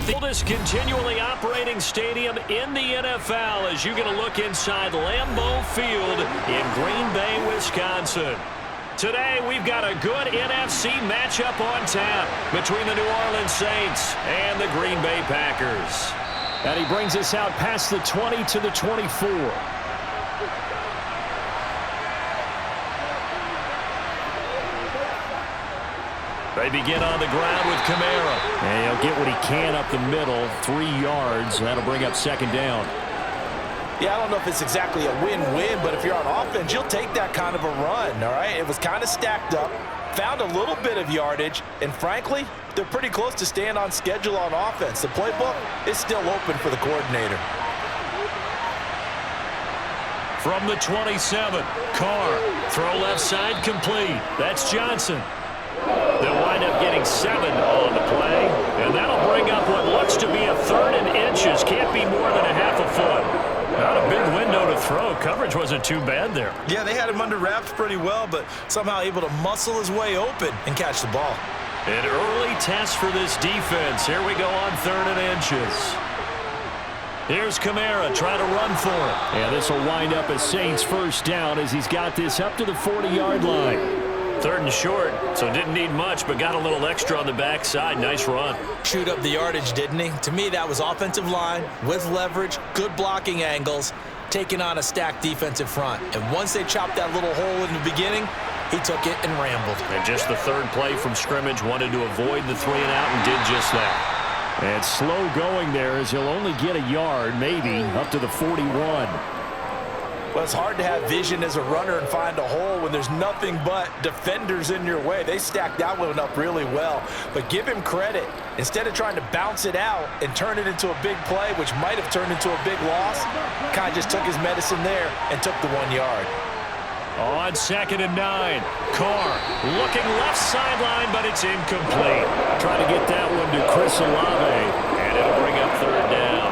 with the oldest continually operating stadium in the NFL as you get a look inside Lambeau Field in Green Bay, Wisconsin. Today, we've got a good NFC matchup on tap between the New Orleans Saints and the Green Bay Packers. And he brings us out past the 20 to the 24. They begin on the ground with Kamara. And he'll get what he can up the middle, 3 yards. That'll bring up second down. Yeah, I don't know if it's exactly a win-win, but if you're on offense, you'll take that kind of a run, all right? It was kind of stacked up, found a little bit of yardage, and frankly, they're pretty close to staying on schedule on offense. The playbook is still open for the coordinator. From the 27, Carr, throw left side complete. That's Johnson. They'll wind up getting 7 on the play, and that'll bring up what looks to be a 3rd and inches. Can't be more than a half a foot. Not a big window to throw. Coverage wasn't too bad there. Yeah, they had him under wraps pretty well, but somehow able to muscle his way open and catch the ball. An early test for this defense. Here we go on 3rd and inches. Here's Kamara trying to run for it. Yeah, this will wind up as Saints first down as he's got this up to the 40-yard line. 3rd and short, so didn't need much, but got a little extra on the backside. Nice run. Chewed up the yardage, didn't he? To me, that was offensive line with leverage, good blocking angles, taking on a stacked defensive front. And once they chopped that little hole in the beginning, he took it and rambled. And just the 3rd play from scrimmage, wanted to avoid the 3 and out and did just that. And slow going there as he'll only get a yard, maybe, up to the 41. Well, it's hard to have vision as a runner and find a hole when there's nothing but defenders in your way. They stacked that one up really well. But give him credit. Instead of trying to bounce it out and turn it into a big play, which might have turned into a big loss, kind of just took his medicine there and took the 1 yard. On 2nd and 9, Carr looking left sideline, but it's incomplete. Trying to get that one to Chris Olave, and it'll bring up 3rd down.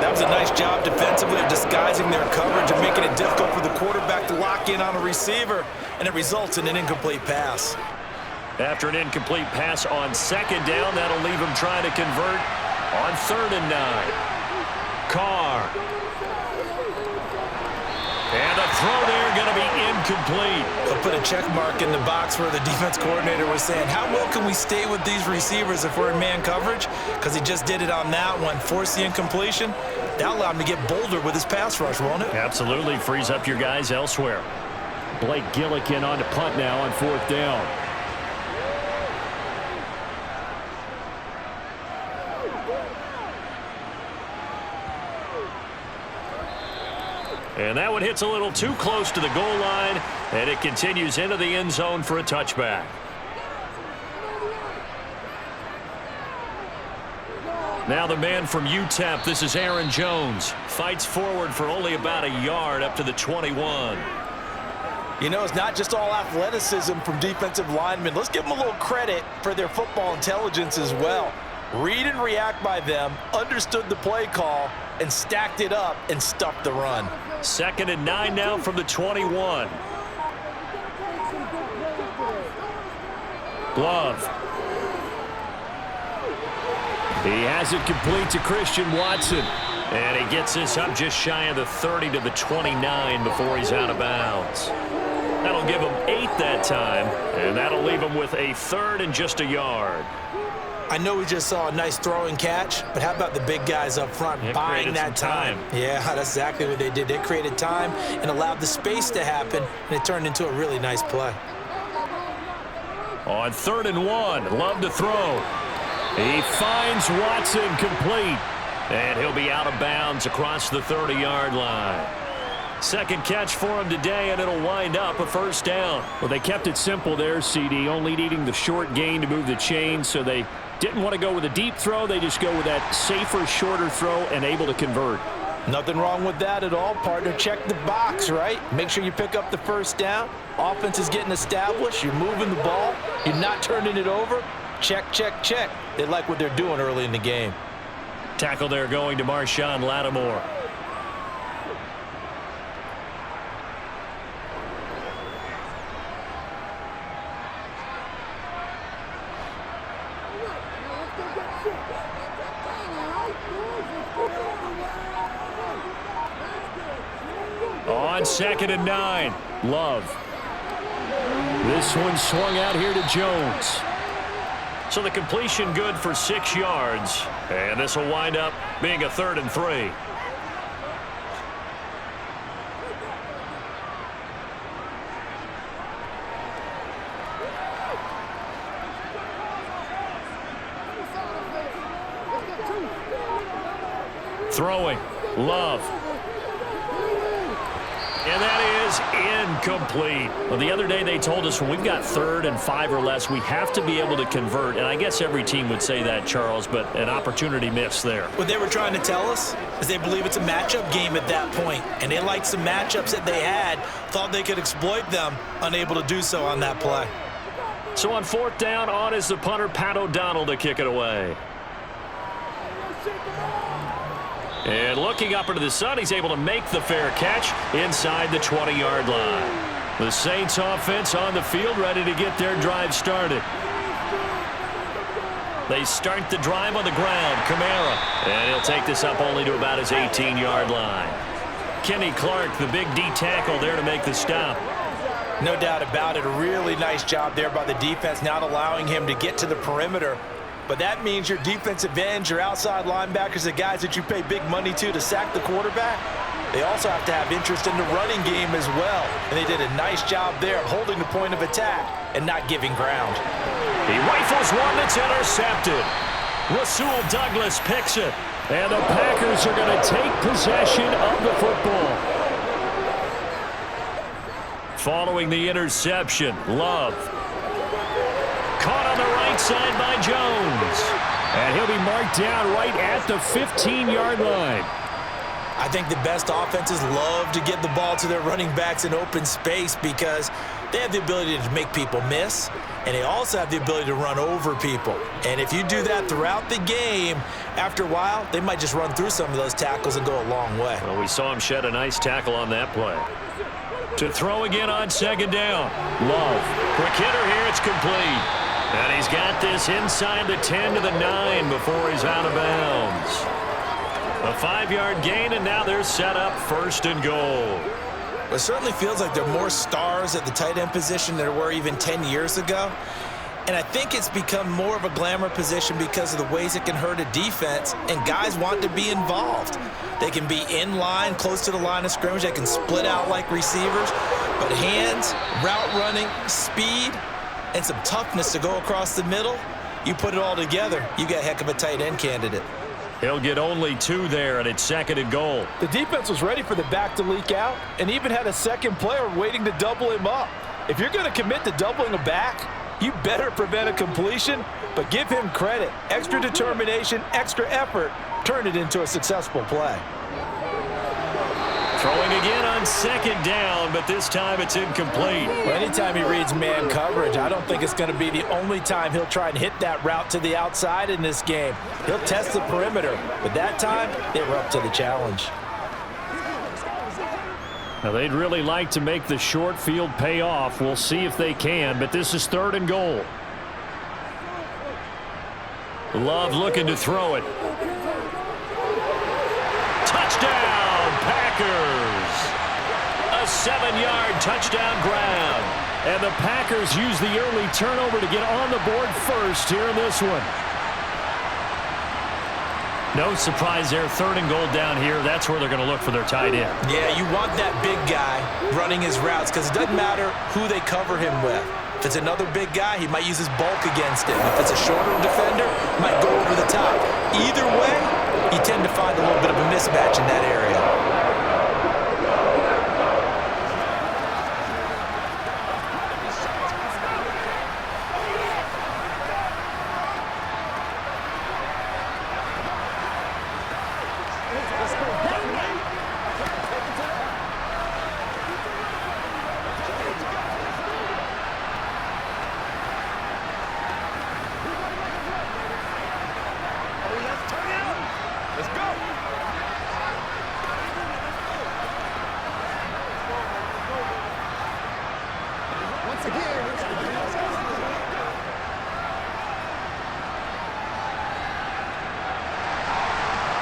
That was a nice job defensively of disguising their coverage and making it difficult for the quarterback to lock in on a receiver, and it results in an incomplete pass. After an incomplete pass on 2nd down, that'll leave him trying to convert on 3rd and 9. Carr. And a throw there going to be incomplete. They'll put a check mark in the box where the defense coordinator was saying, how well can we stay with these receivers if we're in man coverage? Because he just did it on that one, forced the incompletion. That allowed him to get bolder with his pass rush, won't it? Absolutely. Frees up your guys elsewhere. Blake Gillikin on to punt now on 4th down. And that one hits a little too close to the goal line, and it continues into the end zone for a touchback. Now the man from UTEP, this is Aaron Jones. Fights forward for only about a yard up to the 21. You know, it's not just all athleticism from defensive linemen. Let's give them a little credit for their football intelligence as well. Read and react by them, understood the play call, and stacked it up and stuffed the run. 2nd and 9 now from the 21. Love. He has it complete to Christian Watson. And he gets this up just shy of the 30 to the 29 before he's out of bounds. That'll give him 8 that time, and that'll leave him with a 3rd and just a yard. I know we just saw a nice throwing catch, but how about the big guys up front buying that time? Yeah, that's exactly what they did. They created time and allowed the space to happen, and it turned into a really nice play. On 3rd and 1, Love to throw. He finds Watson complete, and he'll be out of bounds across the 30-yard line. 2nd catch for him today, and it'll wind up a 1st down. Well, they kept it simple there, CD, only needing the short gain to move the chain, so they didn't want to go with a deep throw. They just go with that safer, shorter throw and able to convert. Nothing wrong with that at all, partner. Check the box, right? Make sure you pick up the 1st down. Offense is getting established. You're moving the ball. You're not turning it over. Check, check, check. They like what they're doing early in the game. Tackle there going to Marshawn Lattimore. on 2nd and 9. Love. This one swung out here to Jones. So the completion good for 6 yards. And this will wind up being a 3rd and 3. Throwing. Love. And that is incomplete. Well, the other day they told us when we've got 3rd and 5 or less, we have to be able to convert. And I guess every team would say that, Charles, but an opportunity missed there. What they were trying to tell us is they believe it's a matchup game at that point, and they liked some matchups that they had, thought they could exploit them, unable to do so on that play. So on 4th down, on is the punter, Pat O'Donnell, to kick it away. And looking up into the sun, he's able to make the fair catch inside the 20-yard line. The Saints offense on the field, ready to get their drive started. They start the drive on the ground. Kamara. And he'll take this up only to about his 18-yard line. Kenny Clark, the big D tackle there to make the stop. No doubt about it. A really nice job there by the defense, not allowing him to get to the perimeter. But that means your defensive ends, your outside linebackers, the guys that you pay big money to sack the quarterback, they also have to have interest in the running game as well. And they did a nice job there of holding the point of attack and not giving ground. He rifles one that's intercepted. Rasul Douglas picks it. And the Packers are going to take possession of the football. Following the interception, Love. Caught on the right side by Jones. And he'll be marked down right at the 15-yard line. I think the best offenses love to get the ball to their running backs in open space because they have the ability to make people miss, and they also have the ability to run over people. And if you do that throughout the game, after a while, they might just run through some of those tackles and go a long way. Well, we saw him shed a nice tackle on that play. To throw again on 2nd down. Love. Quick hitter here, it's complete. And he's got this inside the 10 to the 9 before he's out of bounds. A 5-yard gain, and now they're set up 1st and goal. It certainly feels like there are more stars at the tight end position than there were even 10 years ago. And I think it's become more of a glamour position because of the ways it can hurt a defense, and guys want to be involved. They can be in line, close to the line of scrimmage. They can split out like receivers. But hands, route running, speed, and some toughness to go across the middle, you put it all together, you got a heck of a tight end candidate. He'll get only 2 there, and it's 2nd and goal. The defense was ready for the back to leak out and even had a second player waiting to double him up. If you're going to commit to doubling a back, you better prevent a completion, but give him credit. Extra determination, extra effort, turn it into a successful play. Throwing again on 2nd down, but this time it's incomplete. Well, anytime he reads man coverage, I don't think it's going to be the only time he'll try and hit that route to the outside in this game. He'll test the perimeter, but that time they were up to the challenge. Now, they'd really like to make the short field pay off. We'll see if they can, but this is 3rd and goal. Love looking to throw it. Touchdown, Packers! A 7-yard touchdown grab. And the Packers use the early turnover to get on the board first here in this one. No surprise there, 3rd and goal down here. That's where they're going to look for their tight end. Yeah, you want that big guy running his routes because it doesn't matter who they cover him with. If it's another big guy, he might use his bulk against him. If it's a shorter defender, he might go over the top. Either way, you tend to find a little bit of a mismatch in that area.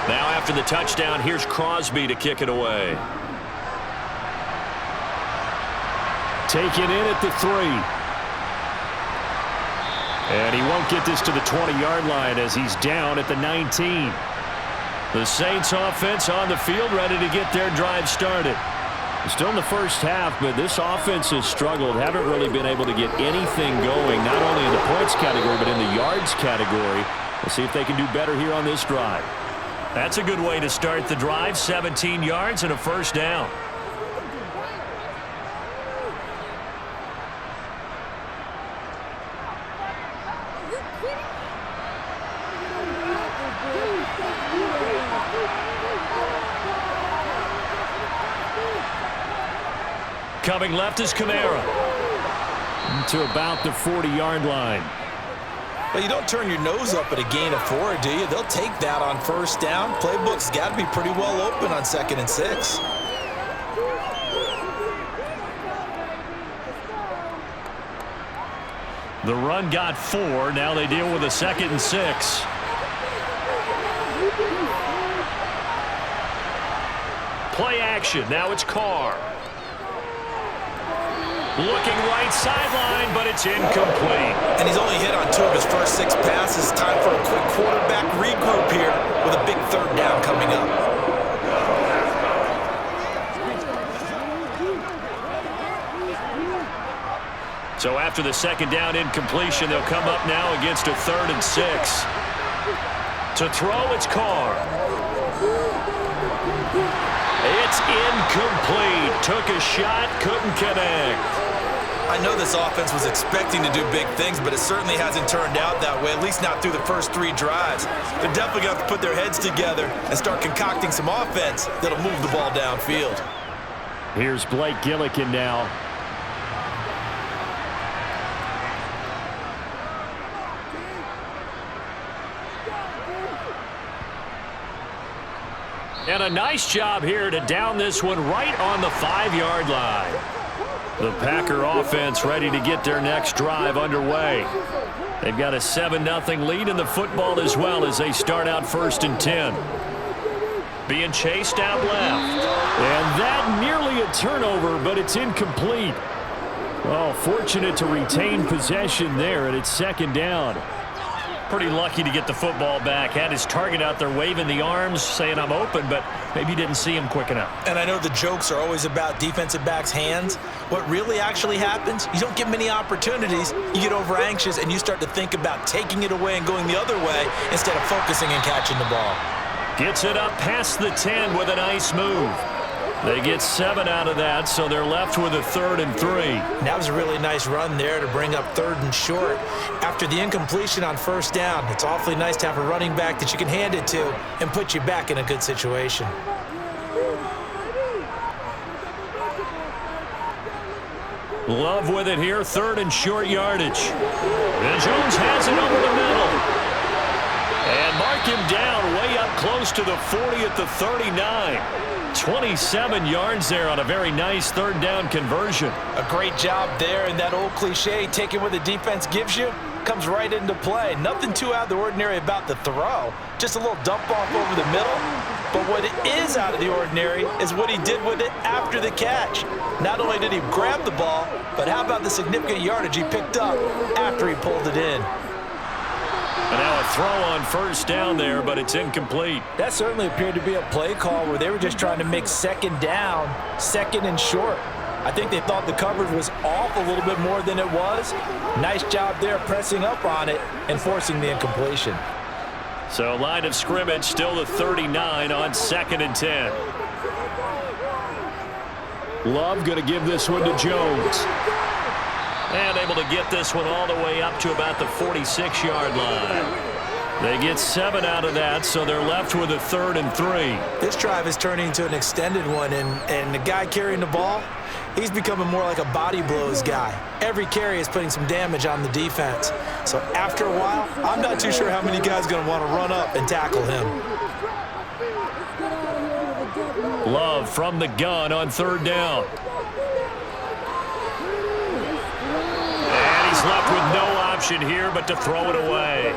Now after the touchdown, here's Crosby to kick it away. Taken in at the 3. And he won't get this to the 20-yard line as he's down at the 19. The Saints offense on the field, ready to get their drive started. Still in the first half, but this offense has struggled. Haven't really been able to get anything going, not only in the points category, but in the yards category. We'll see if they can do better here on this drive. That's a good way to start the drive. 17 yards and a first down. Coming left is Kamara. To about the 40-yard line. Well, you don't turn your nose up at a gain of 4, do you? They'll take that on first down. Playbook's got to be pretty well open on 2nd and 6. The run got 4. Now they deal with a 2nd and 6. Play action. Now it's Carr. Looking right sideline, but it's incomplete. And he's only hit on 2 of his first 6 passes. Time for a quick quarterback regroup here with a big 3rd down coming up. So after the 2nd down incompletion, they'll come up now against a 3rd and 6. To throw, it's Carr. It's incomplete. Took a shot, couldn't connect. I know this offense was expecting to do big things, but it certainly hasn't turned out that way, at least not through the first 3 drives. They're definitely going to have to put their heads together and start concocting some offense that'll move the ball downfield. Here's Blake Gillikin now. And a nice job here to down this one right on the 5-yard line. The Packer offense ready to get their next drive underway. They've got a 7-0 lead in the football as well as they start out 1st and 10. Being chased out left. And that nearly a turnover, but it's incomplete. Well, fortunate to retain possession there, and it's 2nd down. Pretty lucky to get the football back. Had his target out there waving the arms, saying I'm open, but maybe didn't see him quick enough. And I know the jokes are always about defensive backs' hands. What really actually happens, you don't get many opportunities. You get over anxious and you start to think about taking it away and going the other way instead of focusing and catching the ball. Gets it up past the 10 with a nice move. They get 7 out of that, so they're left with a 3rd and 3. That was a really nice run there to bring up 3rd and short. After the incompletion on 1st down, it's awfully nice to have a running back that you can hand it to and put you back in a good situation. Love with it here, 3rd and short yardage. And Jones has it over the middle. And mark him down way up close to the 40 at the 39. 27 yards there on a very nice 3rd down conversion. A great job there, and that old cliche, taking what the defense gives you, comes right into play. Nothing too out of the ordinary about the throw. Just a little dump off over the middle. But what is out of the ordinary is what he did with it after the catch. Not only did he grab the ball, but how about the significant yardage he picked up after he pulled it in. And now a throw on 1st down there, but it's incomplete. That certainly appeared to be a play call where they were just trying to make 2nd down, 2nd and short. I think they thought the coverage was off a little bit more than it was. Nice job there pressing up on it and forcing the incompletion. So line of scrimmage still the 39 on 2nd and 10. Love going to give this one to Jones. And able to get this one all the way up to about the 46-yard line. They get 7 out of that, so they're left with a 3rd and 3. This drive is turning into an extended one, and the guy carrying the ball, he's becoming more like a body blows guy. Every carry is putting some damage on the defense. So after a while, I'm not too sure how many guys are going to want to run up and tackle him. Love from the gun on 3rd down. Left with no option here but to throw it away.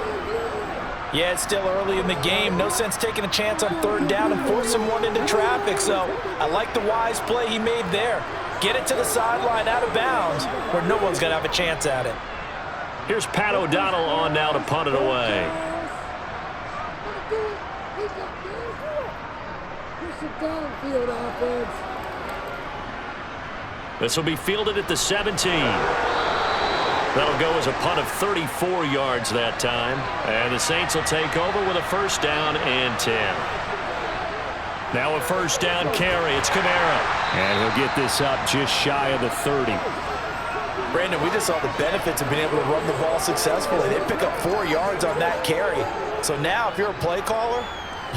Yeah, it's still early in the game. No sense taking a chance on third down and forcing one into traffic. So I like the wise play he made there. Get it to the sideline out of bounds where no one's going to have a chance at it. Here's Pat O'Donnell on now to punt it away. This will be fielded at the 17. That'll go as a punt of 34 yards that time. And the Saints will take over with a first down and 10. Now a first down carry. It's Kamara. And he'll get this up just shy of the 30. Brandon, we just saw the benefits of being able to run the ball successfully. They pick up 4 yards on that carry. So now if you're a play caller,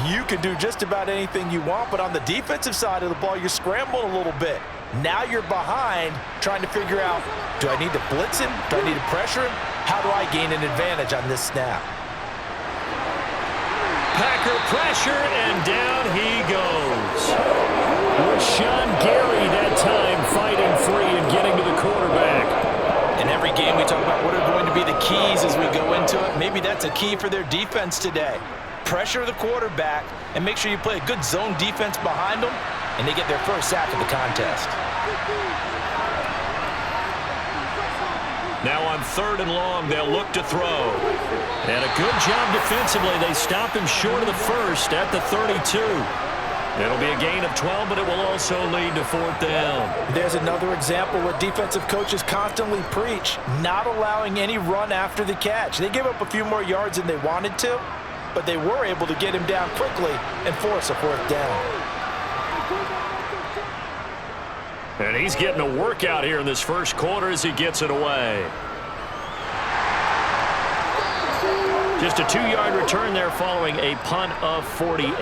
you can do just about anything you want. But on the defensive side of the ball, you're scrambling a little bit. Now you're behind trying to figure out, do I need to blitz him? Do I need to pressure him? How do I gain an advantage on this snap? Packer pressure, and down he goes. Rashawn Gary that time fighting free and getting to the quarterback. In every game we talk about what are going to be the keys as we go into it. Maybe that's a key for their defense today. Pressure the quarterback and make sure you play a good zone defense behind them, and they get their first sack of the contest. Now on third and long, they'll look to throw. And a good job defensively. They stop him short of the first at the 32. It'll be a gain of 12, but it will also lead to fourth down. There's another example where defensive coaches constantly preach, not allowing any run after the catch. They gave up a few more yards than they wanted to, but they were able to get him down quickly and force a fourth down. And he's getting a workout here in this first quarter as he gets it away. Just a 2-yard return there following a punt of 48.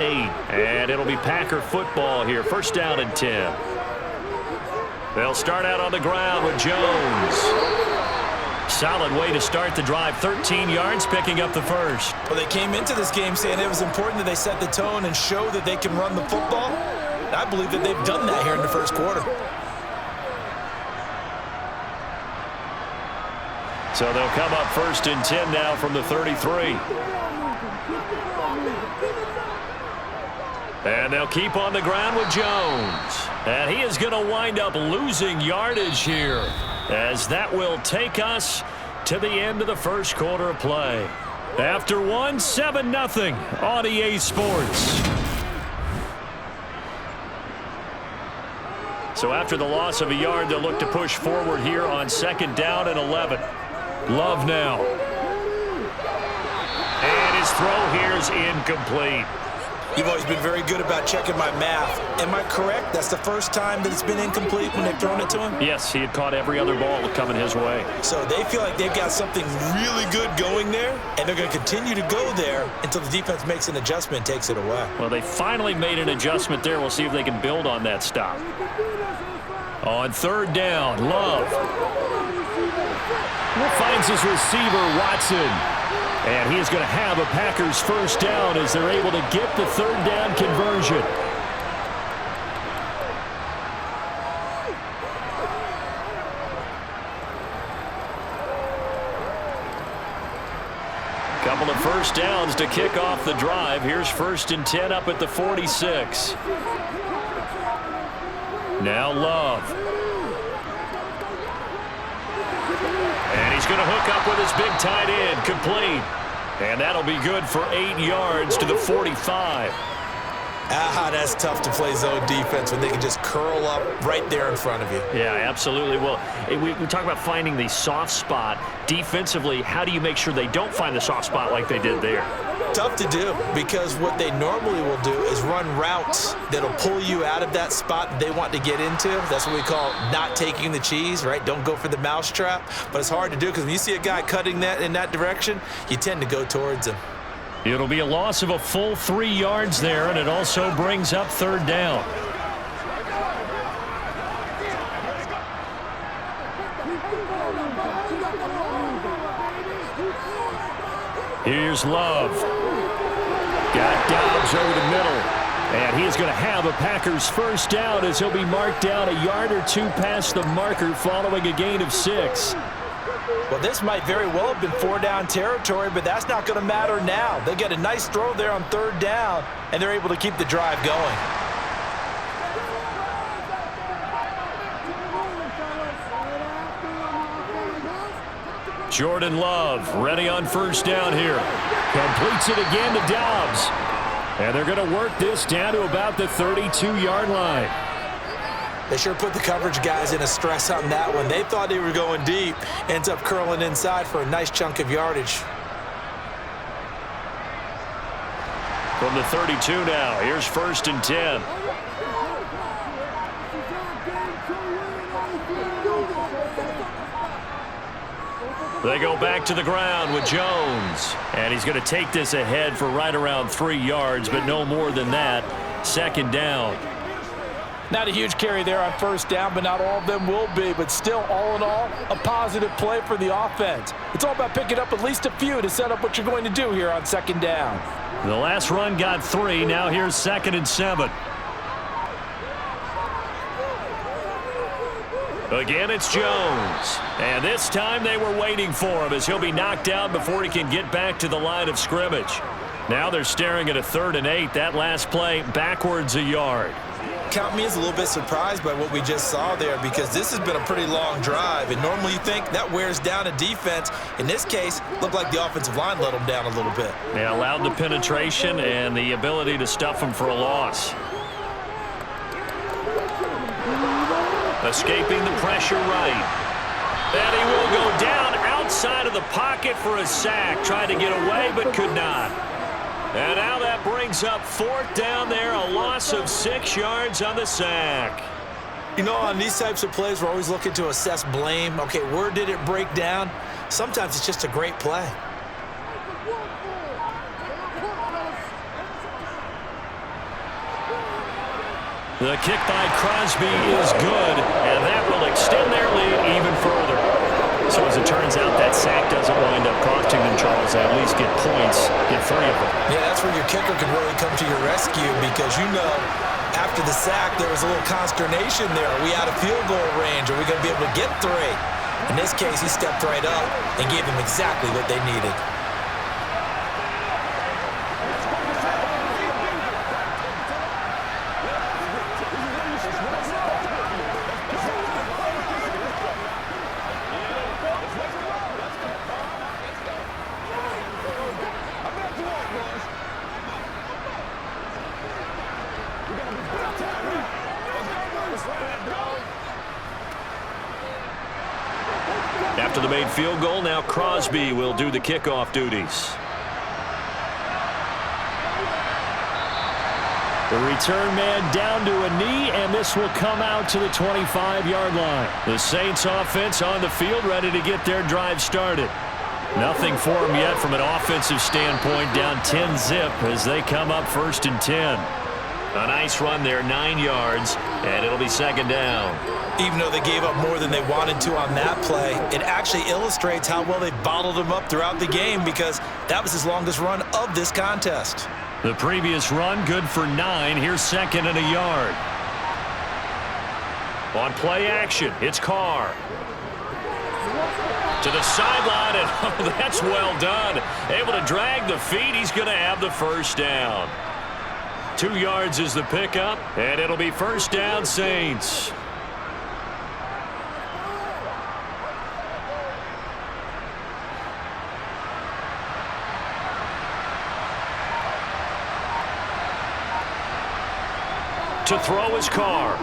And it'll be Packer football here. First down and 10. They'll start out on the ground with Jones. Solid way to start the drive. 13 yards, picking up the first. Well, they came into this game saying it was important that they set the tone and show that they can run the football. I believe that they've done that here in the first quarter. So they'll come up first and 10 now from the 33. And they'll keep on the ground with Jones. And he is going to wind up losing yardage here, as that will take us to the end of the first quarter of play. After one, 7-0 on EA Sports. So after the loss of a yard, they'll look to push forward here on second down and 11. Love now. And his throw here is incomplete. You've always been very good about checking my math. Am I correct? That's the first time that it's been incomplete when they've thrown it to him? Yes, he had caught every other ball coming his way. So they feel like they've got something really good going there, and they're going to continue to go there until the defense makes an adjustment and takes it away. Well, they finally made an adjustment there. We'll see if they can build on that stop. On third down, Love finds his receiver, Watson. And he is going to have a Packers first down as they're able to get the third down conversion. Couple of first downs to kick off the drive. Here's first and 10 up at the 46. Now Love. And he's going to hook up with his big tight end, complete. And that'll be good for 8 yards to the 45. That's tough to play zone defense when they can just curl up right there in front of you. Yeah, absolutely. Well, we talk about finding the soft spot. Defensively, how do you make sure they don't find the soft spot like they did there? Tough to do, because what they normally will do is run routes that'll pull you out of that spot that they want to get into. That's what we call not taking the cheese, right? Don't go for the mousetrap. But it's hard to do because when you see a guy cutting that in that direction, you tend to go towards him. It'll be a loss of a full 3 yards there, and it also brings up third down. Here's Love. Got Dobbs over the middle. And he is going to have a Packers first down as he'll be marked down a yard or two past the marker following a gain of 6. Well, this might very well have been 4-down territory, but that's not going to matter now. They get a nice throw there on 3rd down, and they're able to keep the drive going. Jordan Love ready on 1st down here. Completes it again to Dobbs. And they're going to work this down to about the 32-yard line. They sure put the coverage guys in a stress on that one. They thought they were going deep. Ends up curling inside for a nice chunk of yardage. From the 32 now, here's 1st and 10. They go back to the ground with Jones. And he's going to take this ahead for right around 3 yards, but no more than that. 2nd down. Not a huge carry there on 1st down, but not all of them will be. But still, all in all, a positive play for the offense. It's all about picking up at least a few to set up what you're going to do here on 2nd down. The last run got 3. Now here's 2nd and 7. Again, it's Jones. And this time they were waiting for him as he'll be knocked down before he can get back to the line of scrimmage. Now they're staring at a 3rd and 8. That last play backwards a yard. Count me as a little bit surprised by what we just saw there, because this has been a pretty long drive, and normally you think that wears down a defense. In this case, looked like the offensive line let them down a little bit. Yeah, allowed the penetration and the ability to stuff them for a loss. Escaping the pressure right. And he will go down outside of the pocket for a sack. Tried to get away, but could not. And now that brings up 4th down there, a loss of 6 yards on the sack. You know, on these types of plays, we're always looking to assess blame. Okay, where did it break down? Sometimes it's just a great play. The kick by Crosby is good, and that will extend their lead even further. So as it turns out, that sack doesn't wind up costing them, Charles. They at least get points, get 3 of them. Yeah, that's where your kicker can really come to your rescue, because you know after the sack there was a little consternation there. Are we out of field goal range? Are we going to be able to get 3? In this case, he stepped right up and gave them exactly what they needed. After the made field goal, now Crosby will do the kickoff duties. The return man down to a knee, and this will come out to the 25-yard line. The Saints offense on the field, ready to get their drive started. Nothing for them yet from an offensive standpoint, down 10-zip as they come up 1st and 10. A nice run there, 9 yards, and it'll be 2nd down. Even though they gave up more than they wanted to on that play, it actually illustrates how well they bottled him up throughout the game, because that was his longest run of this contest. The previous run, good for 9. Here's 2nd and a yard. On play action, it's Carr. To the sideline, and oh, that's well done. Able to drag the feet. He's going to have the 1st down. 2 yards is the pickup, and it'll be 1st down, Saints. To throw his Carr.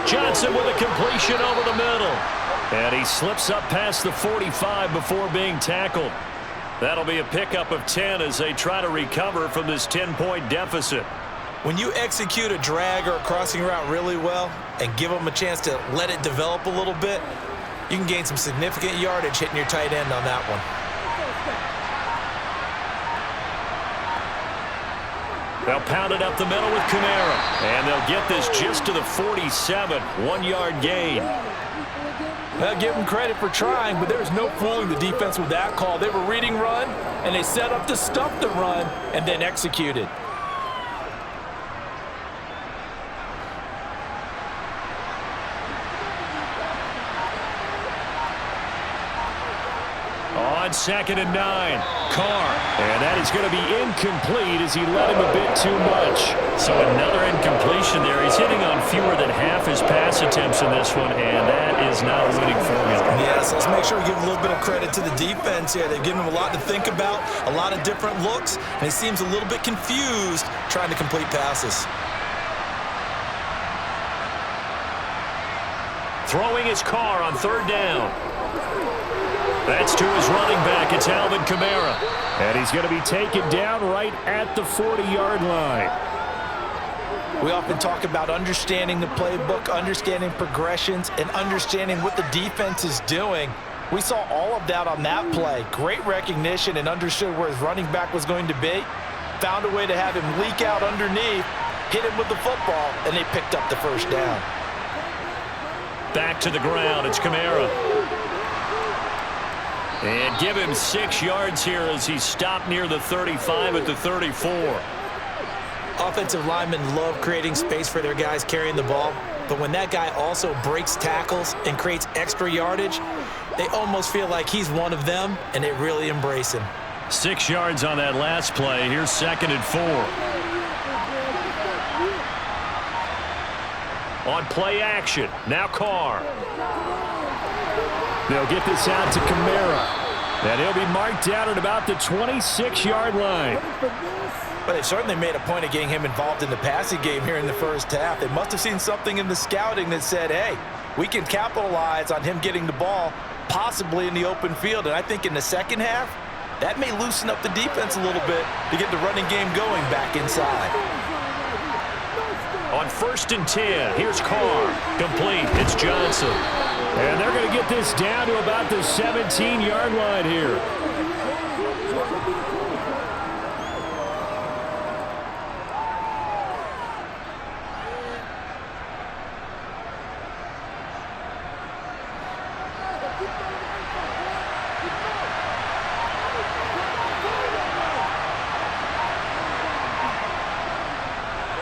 Johnson with a completion over the middle. And he slips up past the 45 before being tackled. That'll be a pickup of 10 as they try to recover from this 10-point deficit. When you execute a drag or a crossing route really well and give them a chance to let it develop a little bit, you can gain some significant yardage hitting your tight end on that one. They'll pound it up the middle with Kamara. And they'll get this just to the 47. 1-yard gain. I'll give them credit for trying, but there's no fooling the defense with that call. They were reading run, and they set up to stuff the run and then executed. 2nd and 9. Carr. And that is going to be incomplete as he led him a bit too much. So another incompletion there. He's hitting on fewer than half his pass attempts in this one, and that is not a winning formula. Yeah, so let's make sure we give a little bit of credit to the defense here. They've given him a lot to think about, a lot of different looks, and he seems a little bit confused trying to complete passes. Throwing his Carr on 3rd down. That's to his running back. It's Alvin Kamara. And he's going to be taken down right at the 40-yard line. We often talk about understanding the playbook, understanding progressions, and understanding what the defense is doing. We saw all of that on that play. Great recognition and understood where his running back was going to be. Found a way to have him leak out underneath, hit him with the football, and they picked up the 1st down. Back to the ground. It's Kamara. And give him 6 yards here as he stopped near the 35 at the 34. Offensive linemen love creating space for their guys carrying the ball, but when that guy also breaks tackles and creates extra yardage, they almost feel like he's one of them, and they really embrace him. 6 yards on that last play. Here's 2nd and 4. On play action. Now Carr. They'll get this out to Kamara. And he'll be marked down at about the 26-yard line. But they certainly made a point of getting him involved in the passing game here in the 1st half. They must have seen something in the scouting that said, hey, we can capitalize on him getting the ball possibly in the open field. And I think in the 2nd half, that may loosen up the defense a little bit to get the running game going back inside. On 1st and 10, here's Carr. Complete. It's Johnson. And they're going to get this down to about the 17-yard line here.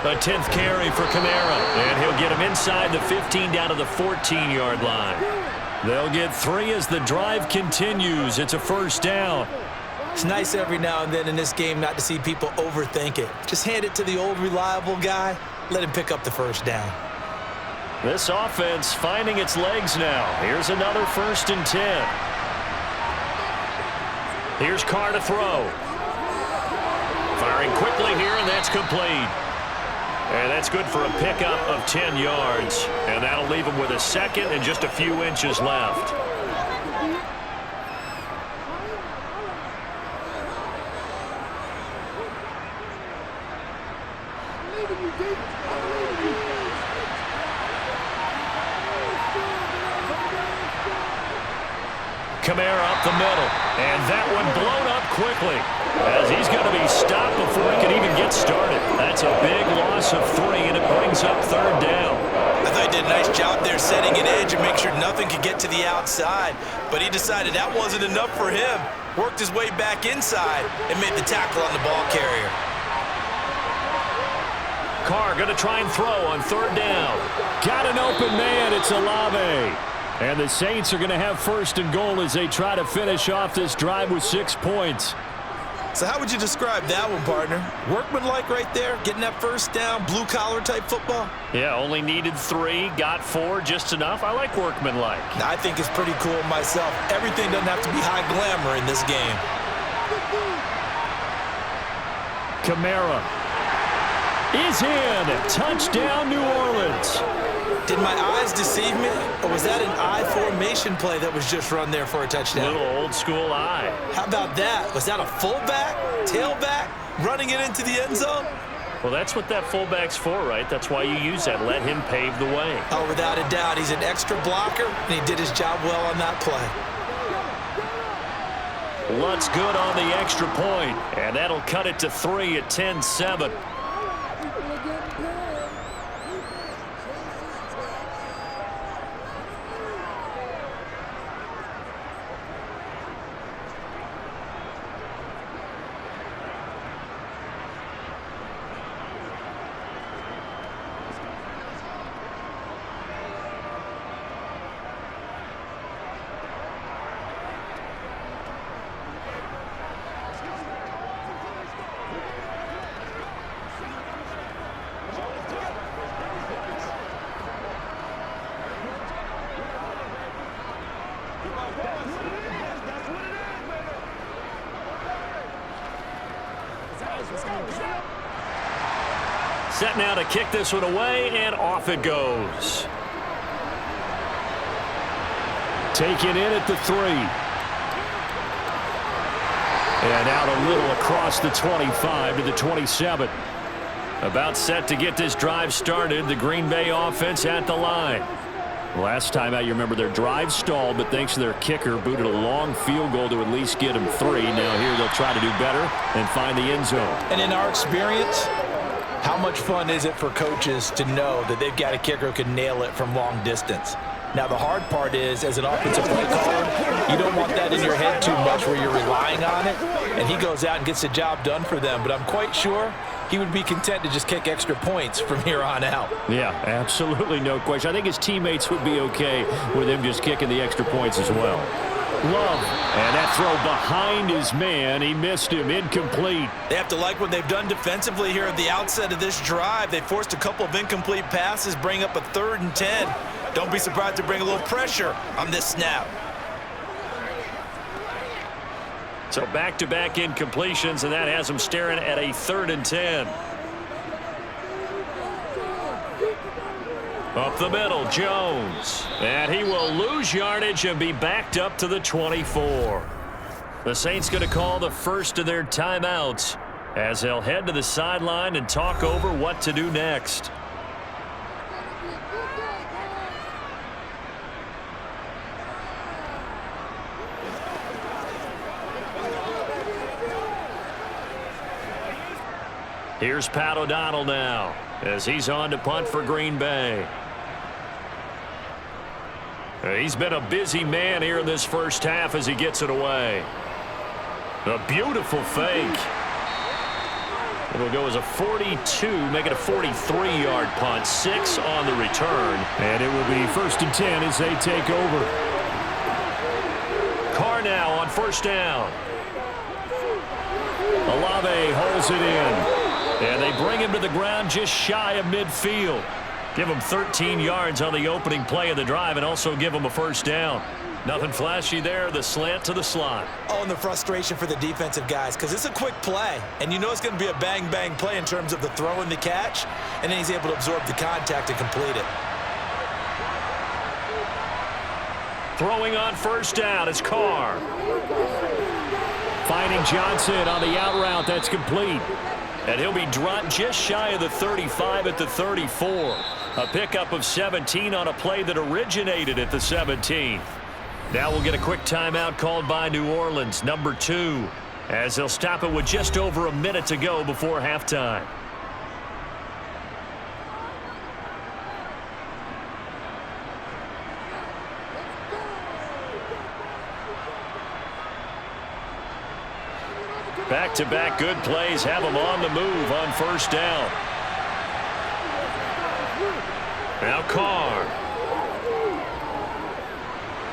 A 10th carry for Kamara, and he'll get him inside the 15 down to the 14-yard line. They'll get 3 as the drive continues. It's a 1st down. It's nice every now and then in this game not to see people overthink it. Just hand it to the old reliable guy. Let him pick up the 1st down. This offense finding its legs now. Here's another 1st and 10. Here's Carr to throw. Firing quickly here, and that's complete. And that's good for a pickup of 10 yards. And that'll leave him with a 2nd and just a few inches left. Kamara up the middle. And that one blown up quickly as he's going to be stopped before he can even get started. That's a big loss of 3, and it brings up 3rd down. I thought he did a nice job there setting an edge and make sure nothing could get to the outside. But he decided that wasn't enough for him. Worked his way back inside and made the tackle on the ball carrier. Carr going to try and throw on 3rd down. Got an open man. It's Olave. And the Saints are going to have 1st and goal as they try to finish off this drive with 6 points. So how would you describe that one, partner? Workmanlike right there, getting that 1st down, blue-collar type football? Yeah, only needed 3, got 4, just enough. I like workmanlike. I think it's pretty cool myself. Everything doesn't have to be high glamour in this game. Kamara is in. Touchdown, New Orleans. Did my eyes deceive me, or was that an I formation play that was just run there for a touchdown? Little old school eye. How about that? Was that a fullback, tailback, running it into the end zone? Well, that's what that fullback's for, right? That's why you use that. Let him pave the way. Oh, without a doubt. He's an extra blocker, and he did his job well on that play. Lutt's good on the extra point, and that'll cut it to 3 at 10-7. set now to kick this one away, and off it goes. Taken in at the 3. And out a little across the 25 to the 27. About set to get this drive started. The Green Bay offense at the line. Last time out, you remember their drive stalled, but thanks to their kicker, booted a long field goal to at least get them 3. Now here they'll try to do better and find the end zone. And in our experience, how much fun is it for coaches to know that they've got a kicker who can nail it from long distance? Now, the hard part is, as an offensive play caller, you don't want that in your head too much where you're relying on it, and he goes out and gets the job done for them. But I'm quite sure he would be content to just kick extra points from here on out. Yeah, absolutely no question. I think his teammates would be okay with him just kicking the extra points as well. Love, and that throw behind his man. He missed him, incomplete. They have to like what they've done defensively here at the outset of this drive. They forced a couple of incomplete passes, bring up a 3rd and 10. Don't be surprised to bring a little pressure on this snap. So back-to-back incompletions, and that has them staring at a 3rd and 10. Up the middle, Jones. And he will lose yardage and be backed up to the 24. The Saints going to call the first of their timeouts as they'll head to the sideline and talk over what to do next. Here's Pat O'Donnell now as he's on to punt for Green Bay. He's been a busy man here in this first half as he gets it away. A beautiful fake. It'll go as a 42, make it a 43-yard punt. 6 on the return. And it will be 1st and 10 as they take over. Carr now on 1st down. Olave holds it in. And they bring him to the ground just shy of midfield. Give him 13 yards on the opening play of the drive and also give him a 1st down. Nothing flashy there. The slant to the slot. Oh, and the frustration for the defensive guys because it's a quick play. And you know it's going to be a bang-bang play in terms of the throw and the catch. And then he's able to absorb the contact and complete it. Throwing on 1st down. It's Carr. Finding Johnson on the out route. That's complete. And he'll be dropped just shy of the 35 at the 34. A pickup of 17 on a play that originated at the 17. Now we'll get a quick timeout called by New Orleans, number 2, as they'll stop it with just over a minute to go before halftime. Back-to-back good plays have them on the move on 1st down. Now Carr.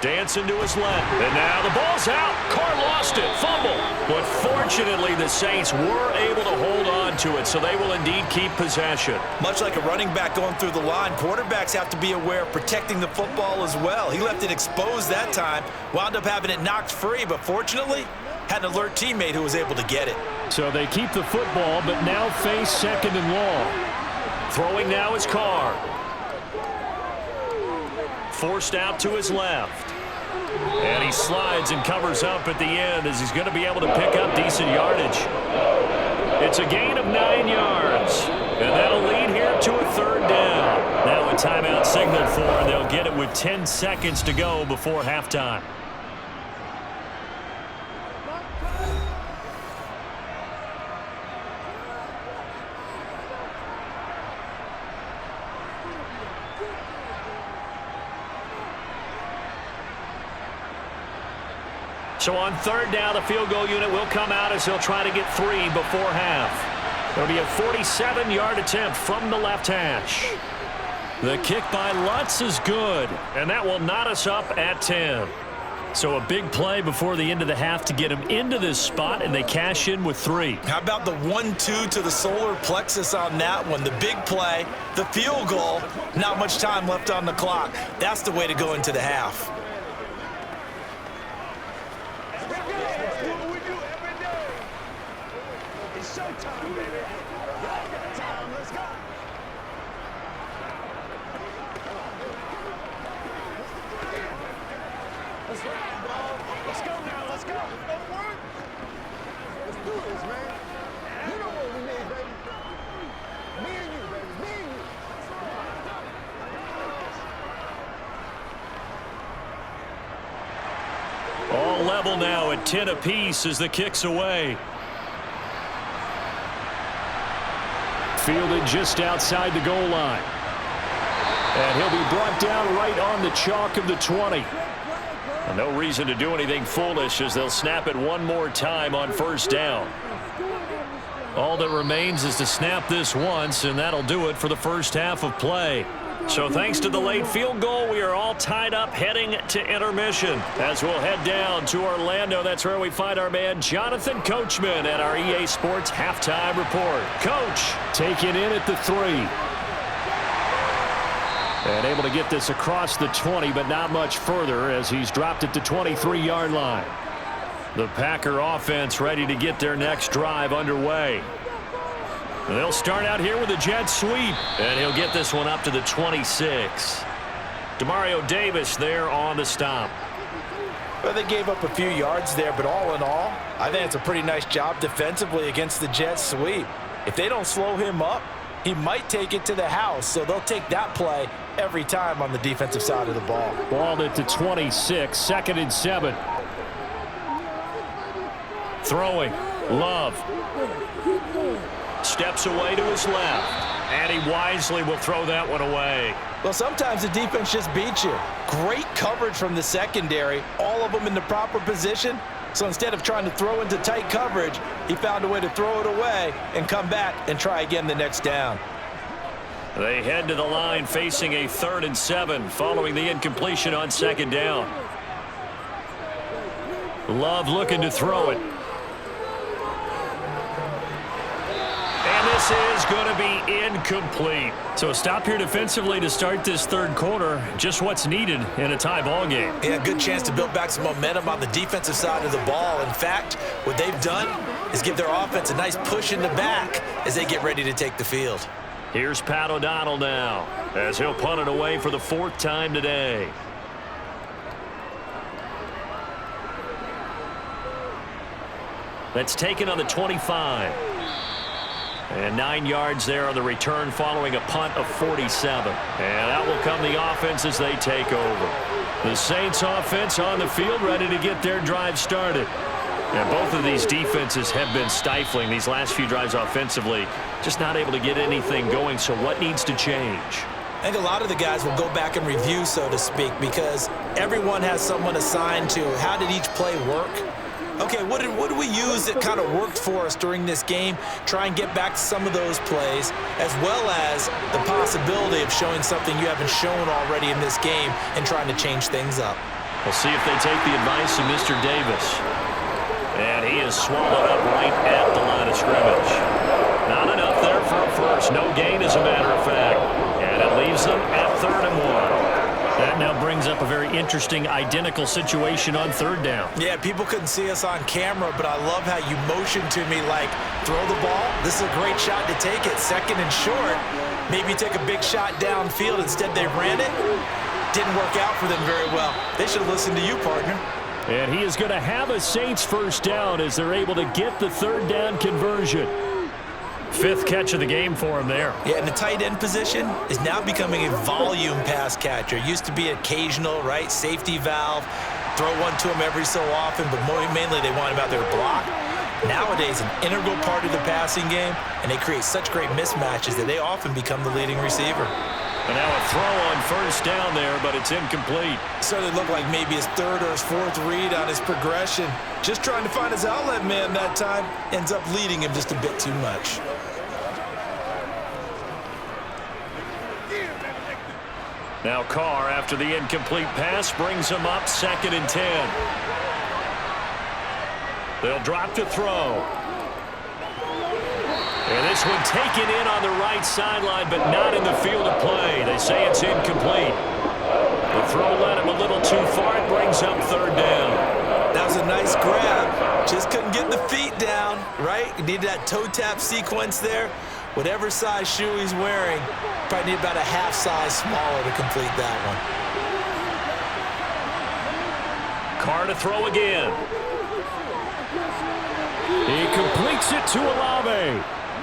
Dancing to his left. And now the ball's out. Carr lost it. Fumble. But fortunately, the Saints were able to hold on to it, so they will indeed keep possession. Much like a running back going through the line, quarterbacks have to be aware of protecting the football as well. He left it exposed that time, wound up having it knocked free, but fortunately, had an alert teammate who was able to get it. So they keep the football, but now face 2nd and long. Throwing now is Carr. Forced out to his left. And he slides and covers up at the end as he's going to be able to pick up decent yardage. It's a gain of 9 yards. And that'll lead here to a 3rd down. Now a timeout signaled for, and they'll get it with 10 seconds to go before halftime. So on 3rd down, the field goal unit will come out as he'll try to get 3 before half. It'll be a 47-yard attempt from the left hash. The kick by Lutz is good, and that will knot us up at 10. So a big play before the end of the half to get him into this spot, and they cash in with 3. How about the 1-2 to the solar plexus on that one? The big play, the field goal, not much time left on the clock. That's the way to go into the half. level now at 10 apiece as the kick's away. Fielded just outside the goal line. And he'll be brought down right on the chalk of the 20. No reason to do anything foolish as they'll snap it one more time on first down. All that remains is to snap this once, and that'll do it for the first half of play. So thanks to the late field goal, we are all tied up heading to intermission. As we'll head down to Orlando, that's where we find our man Jonathan Coachman at our EA Sports Halftime Report. Coach, taking in at the 3. And able to get this across the 20, but not much further as he's dropped it to 23-yard line. The Packer offense ready to get their next drive underway. They'll start out here with a jet sweep, and he'll get this one up to the 26. Demario Davis there on the stop. Well, they gave up a few yards there, but all in all, I think it's a pretty nice job defensively against the jet sweep. If they don't slow him up, he might take it to the house, so they'll take that play every time on the defensive side of the ball. Balled it to 26, 2nd and 7. Throwing, Love. Steps away to his left, and he wisely will throw that one away. Well, sometimes the defense just beats you. Great coverage from the secondary, all of them in the proper position. So instead of trying to throw into tight coverage, he found a way to throw it away and come back and try again the next down. They head to the line facing a 3rd and 7 following the incompletion on 2nd down. Love looking to throw it. And this is going to be incomplete. So a stop here defensively to start this 3rd quarter. Just what's needed in a tie ball game. Yeah, good chance to build back some momentum on the defensive side of the ball. In fact, what they've done is give their offense a nice push in the back as they get ready to take the field. Here's Pat O'Donnell now as he'll punt it away for the 4th time today. That's taken on the 25. And 9 yards there on the return following a punt of 47. And out will come the offense as they take over. The Saints offense on the field ready to get their drive started. And both of these defenses have been stifling these last few drives offensively. Just not able to get anything going, so what needs to change? I think a lot of the guys will go back and review, so to speak, because everyone has someone assigned to how did each play work. Okay, what did we use that kind of worked for us during this game? Try and get back to some of those plays, as well as the possibility of showing something you haven't shown already in this game and trying to change things up. We'll see if they take the advice of Mr. Davis. And he is swallowed up right at the line of scrimmage. Not enough there for a first. No gain, as a matter of fact. And it leaves them at 3rd and 1. That now brings up a very interesting identical situation on 3rd down. Yeah, people couldn't see us on camera, but I love how you motioned to me like, throw the ball. This is a great shot to take it. 2nd and short. Maybe take a big shot downfield. Instead, they ran it. Didn't work out for them very well. They should have listened to you, partner. And he is going to have a Saints 1st down as they're able to get the 3rd down conversion. 5th catch of the game for him there. Yeah, and the tight end position is now becoming a volume pass catcher. Used to be occasional, right? Safety valve. Throw one to him every so often, but mainly they want him out there to block. Nowadays, an integral part of the passing game, and they create such great mismatches that they often become the leading receiver. And now a throw on 1st down there, but it's incomplete. Certainly looked like maybe his 3rd or his 4th read on his progression. Just trying to find his outlet man that time. Ends up leading him just a bit too much. Now Carr, after the incomplete pass, brings him up 2nd and 10. They'll drop to throw. And this one taken in on the right sideline, but not in the field of play. They say it's incomplete. The throw led him a little too far. It brings up 3rd down. That was a nice grab. Just couldn't get the feet down, right? You needed that toe tap sequence there. Whatever size shoe he's wearing, probably need about a half size smaller to complete that one. Carr to throw again. He completes it to Olave.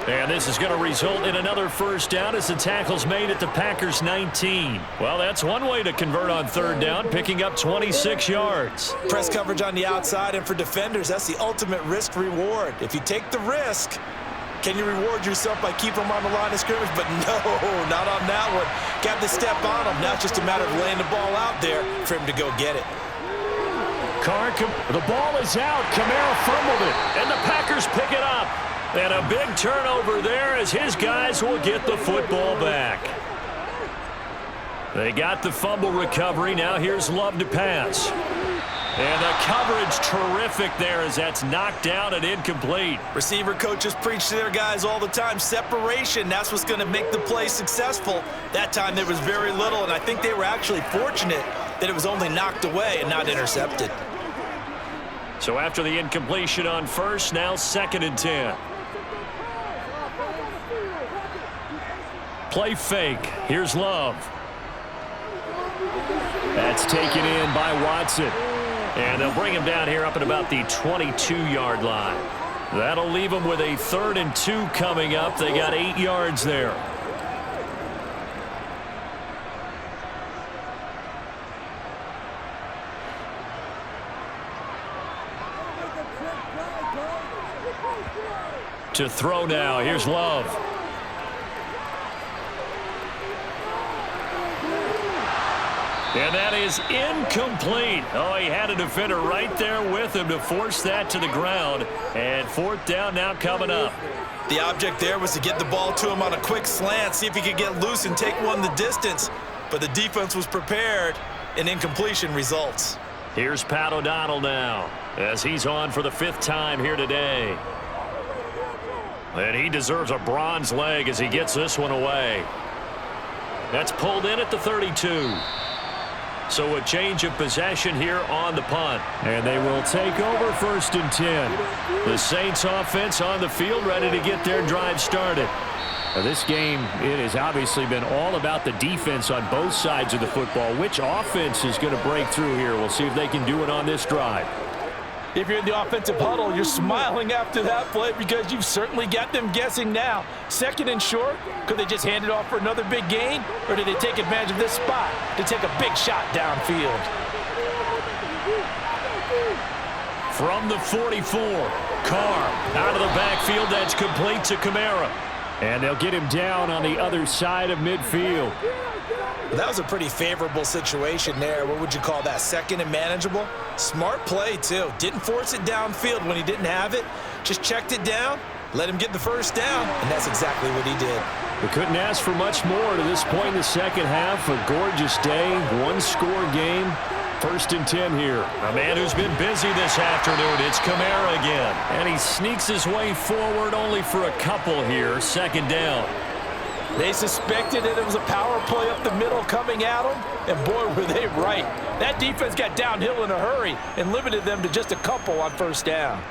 And this is going to result in another first down as the tackle's made at the Packers' 19. Well, that's one way to convert on third down, picking up 26 yards. Press coverage on the outside, and for defenders, that's the ultimate risk-reward. If you take the risk, can you reward yourself by keeping them on the line of scrimmage? But no, not on that one. Got to step on them. Now it's just a matter of laying the ball out there for him to go get it. The ball is out. Kamara fumbled it, and the Packers pick it up. And a big turnover there as his guys will get the football back. They got the fumble recovery. Now here's Love to pass. And the coverage terrific there as that's knocked down and incomplete. Receiver coaches preach to their guys all the time. Separation, that's what's going to make the play successful. That time there was very little, and I think they were actually fortunate that it was only knocked away and not intercepted. So after the incompletion on first, now 2nd and 10. Play fake. Here's Love. That's taken in by Watson. And they'll bring him down here up at about the 22-yard line. That'll leave them with a 3rd and 2 coming up. They got 8 yards there. To throw now. Here's Love. And that is incomplete. Oh, he had a defender right there with him to force that to the ground. And 4th down now coming up. The object there was to get the ball to him on a quick slant, see if he could get loose and take one the distance. But the defense was prepared, and incompletion results. Here's Pat O'Donnell now as he's on for the 5th time here today. And he deserves a bronze leg as he gets this one away. That's pulled in at the 32. So a change of possession here on the punt. And they will take over 1st and 10. The Saints offense on the field ready to get their drive started. Now this game, it has obviously been all about the defense on both sides of the football. Which offense is going to break through here? We'll see if they can do it on this drive. If you're in the offensive huddle, you're smiling after that play because you've certainly got them guessing now. 2nd and short, could they just hand it off for another big gain? Or did they take advantage of this spot to take a big shot downfield? From the 44, Carr out of the backfield. That's complete to Kamara. And they'll get him down on the other side of midfield. That was a pretty favorable situation there. What would you call that? 2nd and manageable? Smart play, too. Didn't force it downfield when he didn't have it. Just checked it down, let him get the 1st down, and that's exactly what he did. We couldn't ask for much more to this point in the 2nd half. A gorgeous day, 1-score game. 1st and 10 here. A man who's been busy this afternoon. It's Kamara again. And he sneaks his way forward only for a couple here. 2nd down. They suspected that it was a power play up the middle coming at them, and boy, were they right. That defense got downhill in a hurry and limited them to just a couple on 1st down.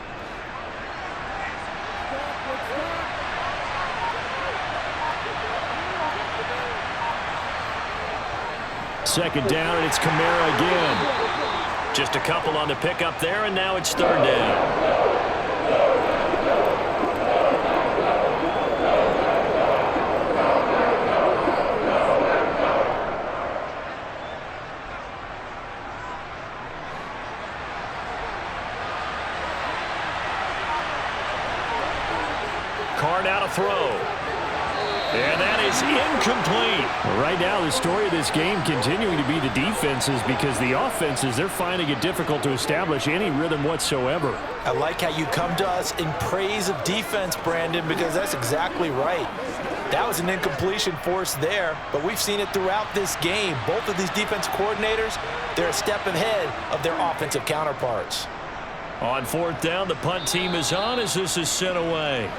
Second down, and it's Kamara again. Just a couple on the pickup there, and now it's 3rd down. Carr now to throw. And that is incomplete. Well, right now, the story of this game continuing to be the defenses because the offenses, they're finding it difficult to establish any rhythm whatsoever. I like how you come to us in praise of defense, Brandon, because that's exactly right. That was an incompletion forced there, but we've seen it throughout this game. Both of these defense coordinators, they're a step ahead of their offensive counterparts. On 4th down, the punt team is on as this is sent away.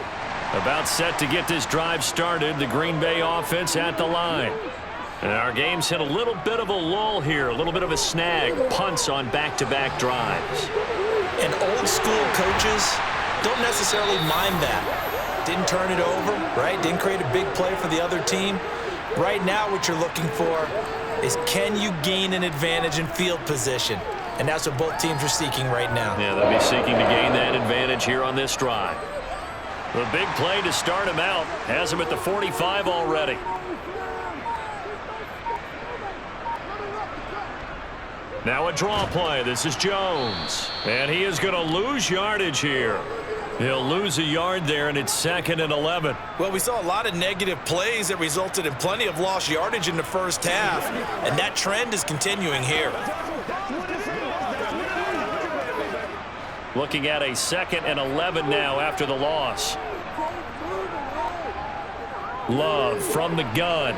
About set to get this drive started, the Green Bay offense at the line. And our game's hit a little bit of a lull here, a little bit of a snag, punts on back-to-back drives. And old school coaches don't necessarily mind that. Didn't turn it over, right? Didn't create a big play for the other team. Right now what you're looking for is can you gain an advantage in field position? And that's what both teams are seeking right now. Yeah, they'll be seeking to gain that advantage here on this drive. The big play to start him out has him at the 45 already. Now a draw play. This is Jones. And he is going to lose yardage here. He'll lose a yard there, and it's 2nd and 11. Well, we saw a lot of negative plays that resulted in plenty of lost yardage in the first half, and that trend is continuing here. Looking at a 2nd and 11 now after the loss. Love from the gun.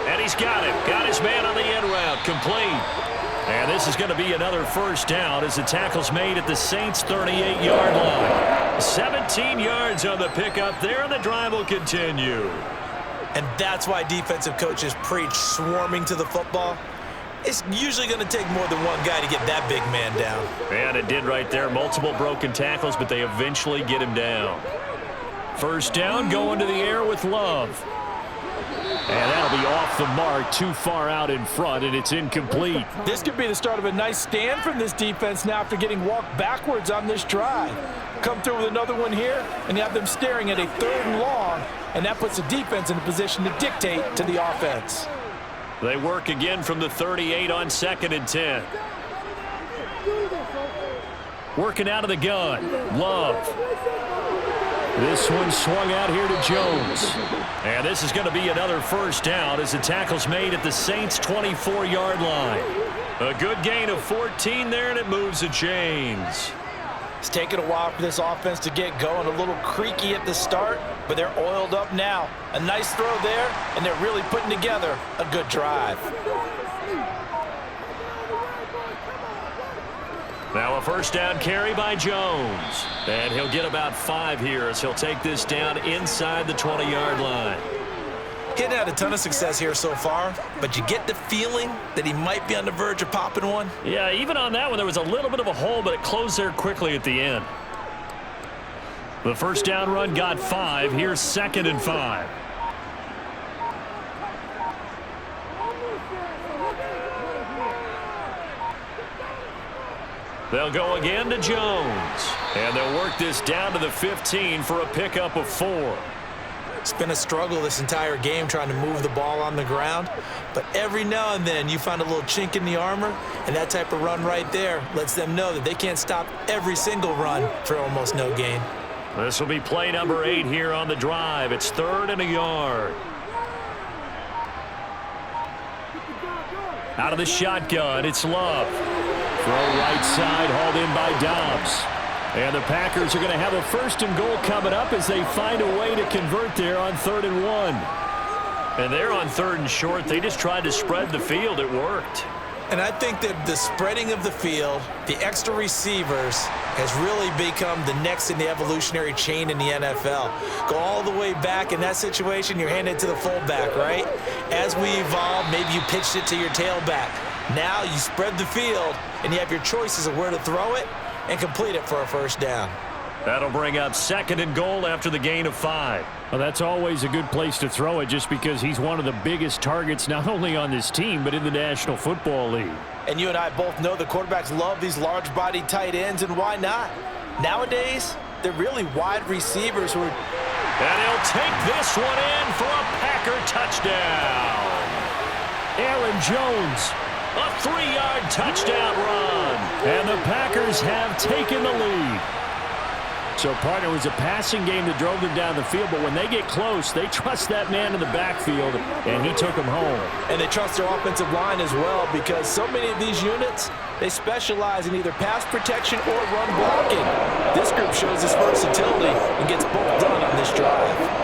And he's got him. Got his man on the end route. Complete. And this is going to be another first down as the tackle's made at the Saints' 38-yard line. 17 yards on the pickup there, and the drive will continue. And that's why defensive coaches preach swarming to the football. It's usually going to take more than one guy to get that big man down. And it did right there. Multiple broken tackles, but they eventually get him down. First down, going to the air with Love. And that'll be off the mark, too far out in front, and it's incomplete. This could be the start of a nice stand from this defense now after getting walked backwards on this drive. Come through with another one here, and you have them staring at a 3rd and long, and that puts the defense in a position to dictate to the offense. They work again from the 38 on 2nd and 10. Working out of the gun. Love. This one swung out here to Jones. And this is going to be another first down as the tackle's made at the Saints' 24-yard line. A good gain of 14 there, and it moves the chains. It's taken a while for this offense to get going. A little creaky at the start, but they're oiled up now. A nice throw there, and they're really putting together a good drive. Now a first down carry by Jones. And he'll get about 5 here as he'll take this down inside the 20-yard line. He hadn't had a ton of success here so far, but you get the feeling that he might be on the verge of popping one. Yeah, even on that one, there was a little bit of a hole, but it closed there quickly at the end. The first down run got 5. Here's 2nd and 5. They'll go again to Jones. And they'll work this down to the 15 for a pickup of 4. It's been a struggle this entire game trying to move the ball on the ground, but every now and then you find a little chink in the armor, and that type of run right there lets them know that they can't stop every single run for almost no gain. This will be play number 8 here on the drive. It's 3rd and a yard. Out of the shotgun, it's Love. Throw right side, hauled in by Dobbs. And the Packers are going to have a 1st and goal coming up as they find a way to convert there on 3rd and 1. And they're on 3rd and short. They just tried to spread the field. It worked. And I think that the spreading of the field, the extra receivers, has really become the next in the evolutionary chain in the NFL. Go all the way back in that situation, you're handed to the fullback, right? As we evolve, maybe you pitched it to your tailback. Now you spread the field, and you have your choices of where to throw it and complete it for a first down. That'll bring up 2nd and goal after the gain of 5. Well, that's always a good place to throw it just because he's one of the biggest targets not only on this team but in the National Football League. And you and I both know the quarterbacks love these large-bodied tight ends, and why not? Nowadays, they're really wide receivers who are... And he'll take this one in for a Packer touchdown. Aaron Jones. A 3-yard touchdown run. And the Packers have taken the lead. So, partner, it was a passing game that drove them down the field, but when they get close, they trust that man in the backfield, and he took them home. And they trust their offensive line as well, because so many of these units, they specialize in either pass protection or run blocking. This group shows its versatility and gets both done on this drive.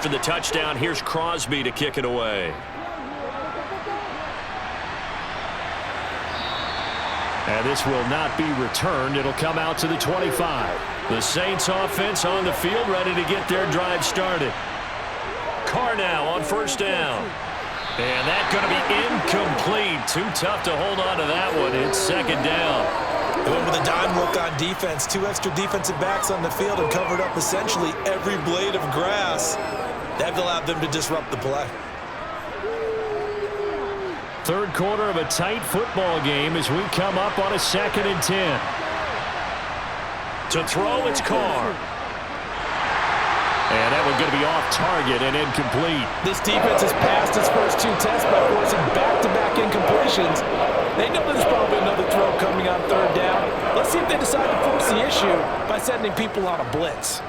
After the touchdown, here's Crosby to kick it away. And this will not be returned. It'll come out to the 25. The Saints offense on the field, ready to get their drive started. Carr now on first down. And that's going to be incomplete. Too tough to hold on to that one. It's second down. They went with a dime look on defense. 2 extra defensive backs on the field and covered up essentially every blade of grass. That allowed them to disrupt the play. Third quarter of a tight football game as we come up on a 2nd and 10. To throw, it's Carr. And that one's going to be off target and incomplete. This defense has passed its first 2 tests by forcing back-to-back incompletions. They know there's probably another throw coming on third down. Let's see if they decide to force the issue by sending people on a blitz.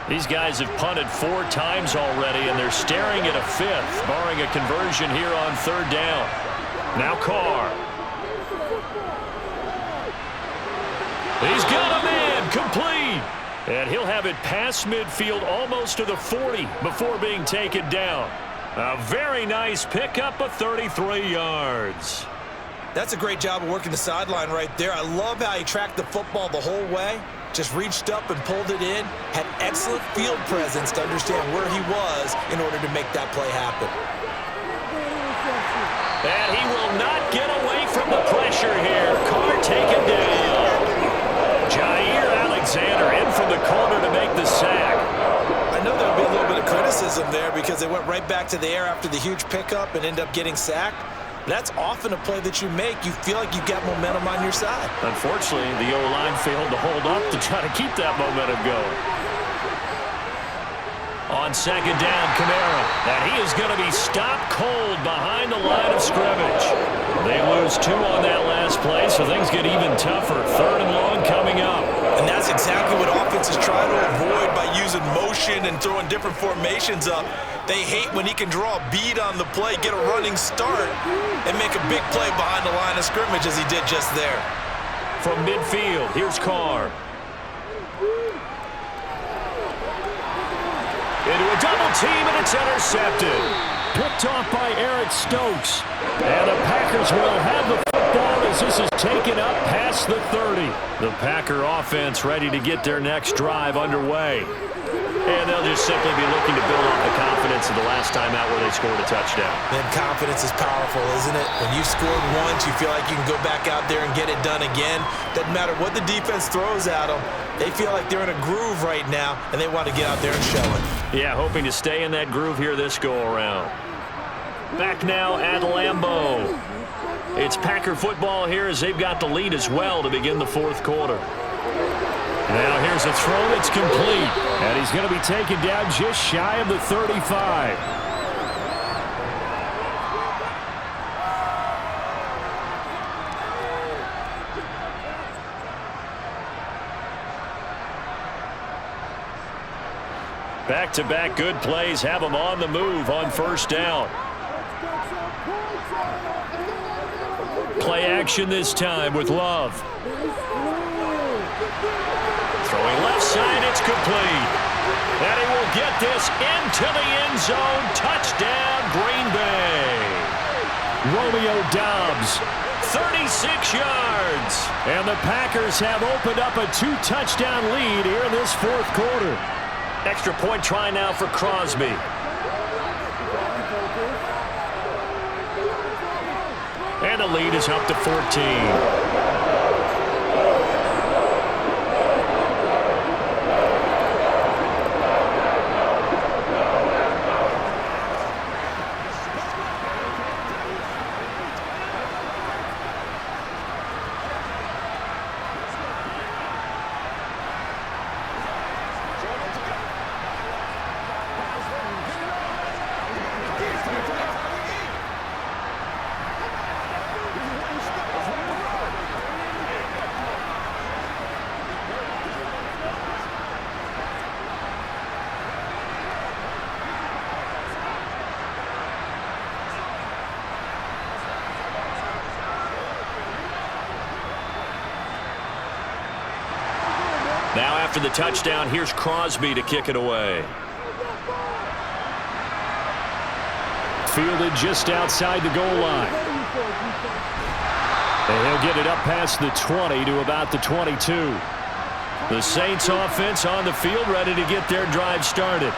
These guys have punted 4 times already, and they're staring at a 5th, barring a conversion here on third down. Now Carr. He's got a man, complete. And he'll have it past midfield almost to the 40 before being taken down. A very nice pickup of 33 yards. That's a great job of working the sideline right there. I love how he tracked the football the whole way. Just reached up and pulled it in. Had excellent field presence to understand where he was in order to make that play happen. And he will not get away from the pressure here. Carr taken down. Jair Alexander in from the corner to make the sack. I know there'll be a little bit of criticism there because they went right back to the air after the huge pickup and end up getting sacked. That's often a play that you make. You feel like you've got momentum on your side. Unfortunately, the O-line failed to hold up to try to keep that momentum going. On second down, Kamara. And he is going to be stopped cold behind the line of scrimmage. They lose 2 on that last play, so things get even tougher. Third and long coming up. And that's exactly what offenses try to avoid by using motion and throwing different formations up. They hate when he can draw a bead on the play, get a running start, and make a big play behind the line of scrimmage as he did just there. From midfield, here's Carr. Into a double team, and it's intercepted. Picked off by Eric Stokes. And the Packers will have the football as this is taken up past the 30. The Packer offense ready to get their next drive underway. And they'll just simply be looking to build up the confidence of the last time out where they scored a touchdown. Man, confidence is powerful, isn't it? When you scored once, you feel like you can go back out there and get it done again. Doesn't matter what the defense throws at them. They feel like they're in a groove right now, and they want to get out there and show it. Yeah, hoping to stay in that groove here this go-around. Back now at Lambeau. It's Packer football here as they've got the lead as well to begin the fourth quarter. Now here's a throw that's complete. And he's going to be taken down just shy of the 35. Back-to-back good plays have them on the move on first down. Play action this time with Love. Throwing left side, it's complete. And he will get this into the end zone. Touchdown, Green Bay. Romeo Doubs. 36 yards. And the Packers have opened up a 2-touchdown lead here in this fourth quarter. Extra point try now for Crosby. And the lead is up to 14. Now after the touchdown, here's Crosby to kick it away. Fielded just outside the goal line. And he'll get it up past the 20 to about the 22. The Saints offense on the field, ready to get their drive started.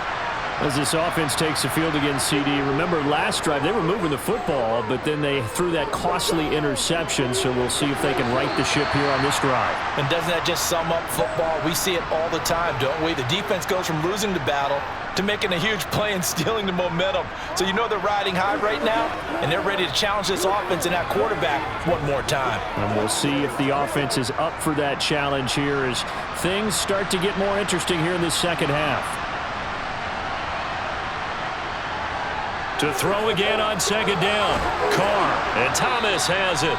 As this offense takes the field against CD, remember last drive they were moving the football, but then they threw that costly interception, so we'll see if they can right the ship here on this drive. And doesn't that just sum up football? We see it all the time, don't we? The defense goes from losing the battle to making a huge play and stealing the momentum. So you know they're riding high right now, and they're ready to challenge this offense and that quarterback one more time. And we'll see if the offense is up for that challenge here as things start to get more interesting here in the second half. To throw again on second down. Carr, and Thomas has it.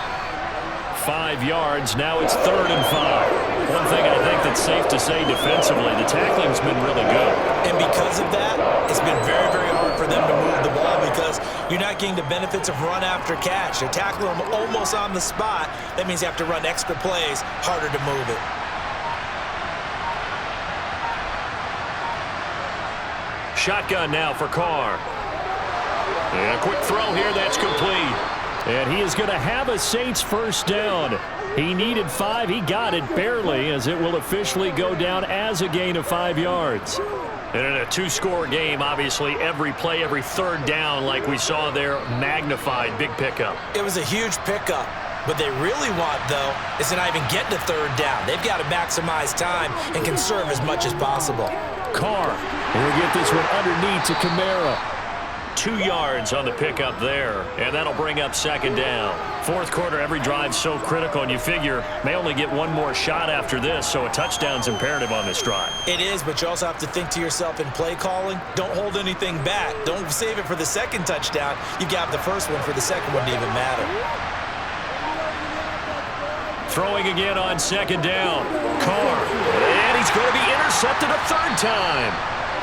5 yards. Now it's 3rd and 5. One thing I think that's safe to say defensively, the tackling's been really good. And because of that, it's been very, very hard for them to move the ball because you're not getting the benefits of run after catch. They're tackling them almost on the spot. That means you have to run extra plays, harder to move it. Shotgun now for Carr. And a quick throw here, that's complete. And he is going to have a Saints first down. He needed 5. He got it barely, as it will officially go down as a gain of 5 yards. And in a 2-score game, obviously every play, every third down, like we saw there, magnified. Big pickup. It was a huge pickup. What they really want, though, is to not even get to 3rd down. They've got to maximize time and conserve as much as possible. Carr will get this one underneath to Kamara. 2 yards on the pickup there, and that'll bring up second down. Fourth quarter, every drive's so critical, and you figure may only get one more shot after this, so a touchdown's imperative on this drive. It is, but you also have to think to yourself in play calling, don't hold anything back. Don't save it for the second touchdown. You've got the first one for the second one to even matter. Throwing again on second down. Carr, and he's going to be intercepted a 3rd time.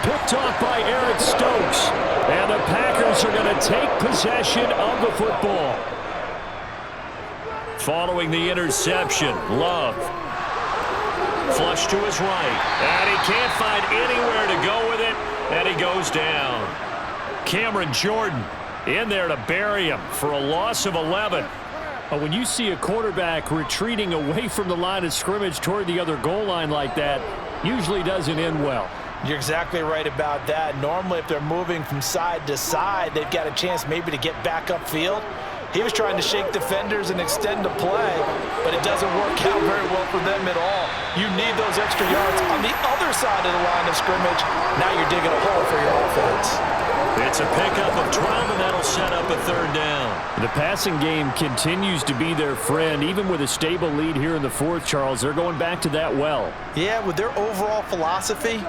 Picked off by Eric Stokes. And the Packers are going to take possession of the football. Following the interception, Love. Flush to his right. And he can't find anywhere to go with it. And he goes down. Cameron Jordan in there to bury him for a loss of 11. When you see a quarterback retreating away from the line of scrimmage toward the other goal line like that, usually doesn't end well. You're exactly right about that. Normally, if they're moving from side to side, they've got a chance maybe to get back upfield. He was trying to shake defenders and extend the play, but it doesn't work out very well for them at all. You need those extra yards on the other side of the line of scrimmage. Now you're digging a hole for your offense. It's a pickup of 12, and that'll set up a 3rd down. The passing game continues to be their friend. Even with a stable lead here in the 4th, Charles, they're going back to that well. Yeah, with their overall philosophy,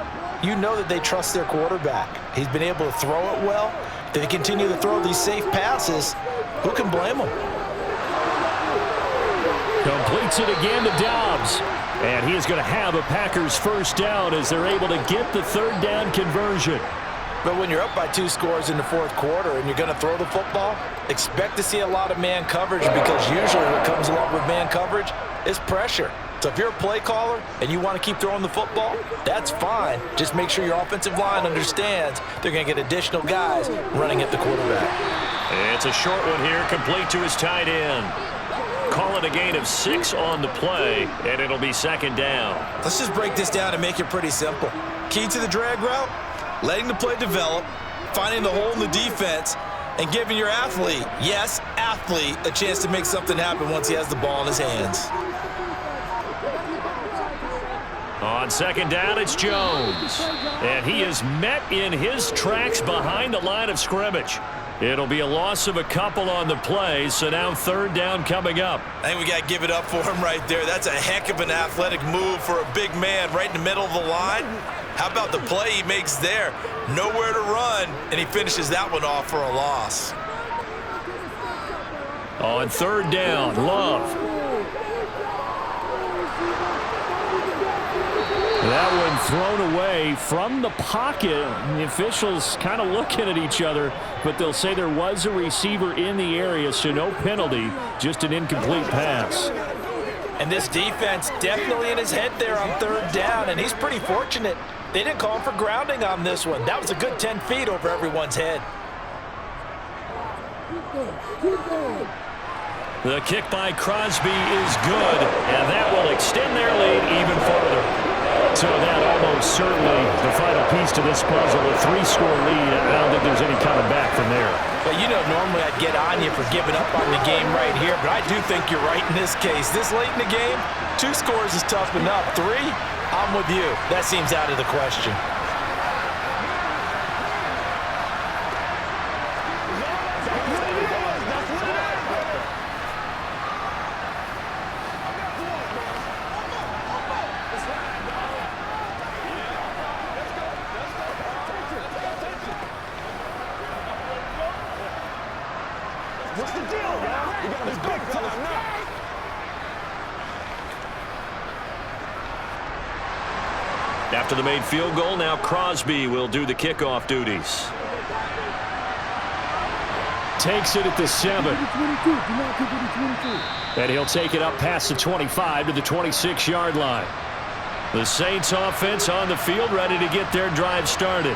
you know that they trust their quarterback. He's been able to throw it well. They continue to throw these safe passes. Who can blame them? Completes it again to Dobbs. And he is going to have a Packers first down as they're able to get the 3rd down conversion. But when you're up by 2 scores in the 4th quarter and you're going to throw the football, expect to see a lot of man coverage because usually what comes along with man coverage is pressure. So if you're a play caller and you want to keep throwing the football, that's fine. Just make sure your offensive line understands they're going to get additional guys running at the quarterback. It's a short one here, complete to his tight end. Call it a gain of 6 on the play, and it'll be second down. Let's just break this down and make it pretty simple. Key to the drag route, letting the play develop, finding the hole in the defense, and giving your athlete, yes, athlete, a chance to make something happen once he has the ball in his hands. On second down, it's Jones. And he is met in his tracks behind the line of scrimmage. It'll be a loss of a couple on the play, so now 3rd down coming up. I think we got to give it up for him right there. That's a heck of an athletic move for a big man right in the middle of the line. How about the play he makes there? Nowhere to run, and he finishes that one off for a loss. On 3rd down, Love. That one thrown away from the pocket. The officials kind of looking at each other, but they'll say there was a receiver in the area, so no penalty, just an incomplete pass. And this defense definitely in his head there on third down, and he's pretty fortunate. They didn't call him for grounding on this one. That was a good 10 feet over everyone's head. The kick by Crosby is good, and that will extend their lead even further. So that almost certainly the final piece to this puzzle, a 3-score lead. I don't think there's any coming back from there. Well, you know, normally I'd get on you for giving up on the game right here, but I do think you're right in this case. This late in the game, 2 scores is tough enough. 3, I'm with you. That seems out of the question. What's the deal, man? You got this big time now. After the made field goal, now Crosby will do the kickoff duties. Takes it at the 7. And he'll take it up past the 25 to the 26-yard line. The Saints offense on the field, ready to get their drive started.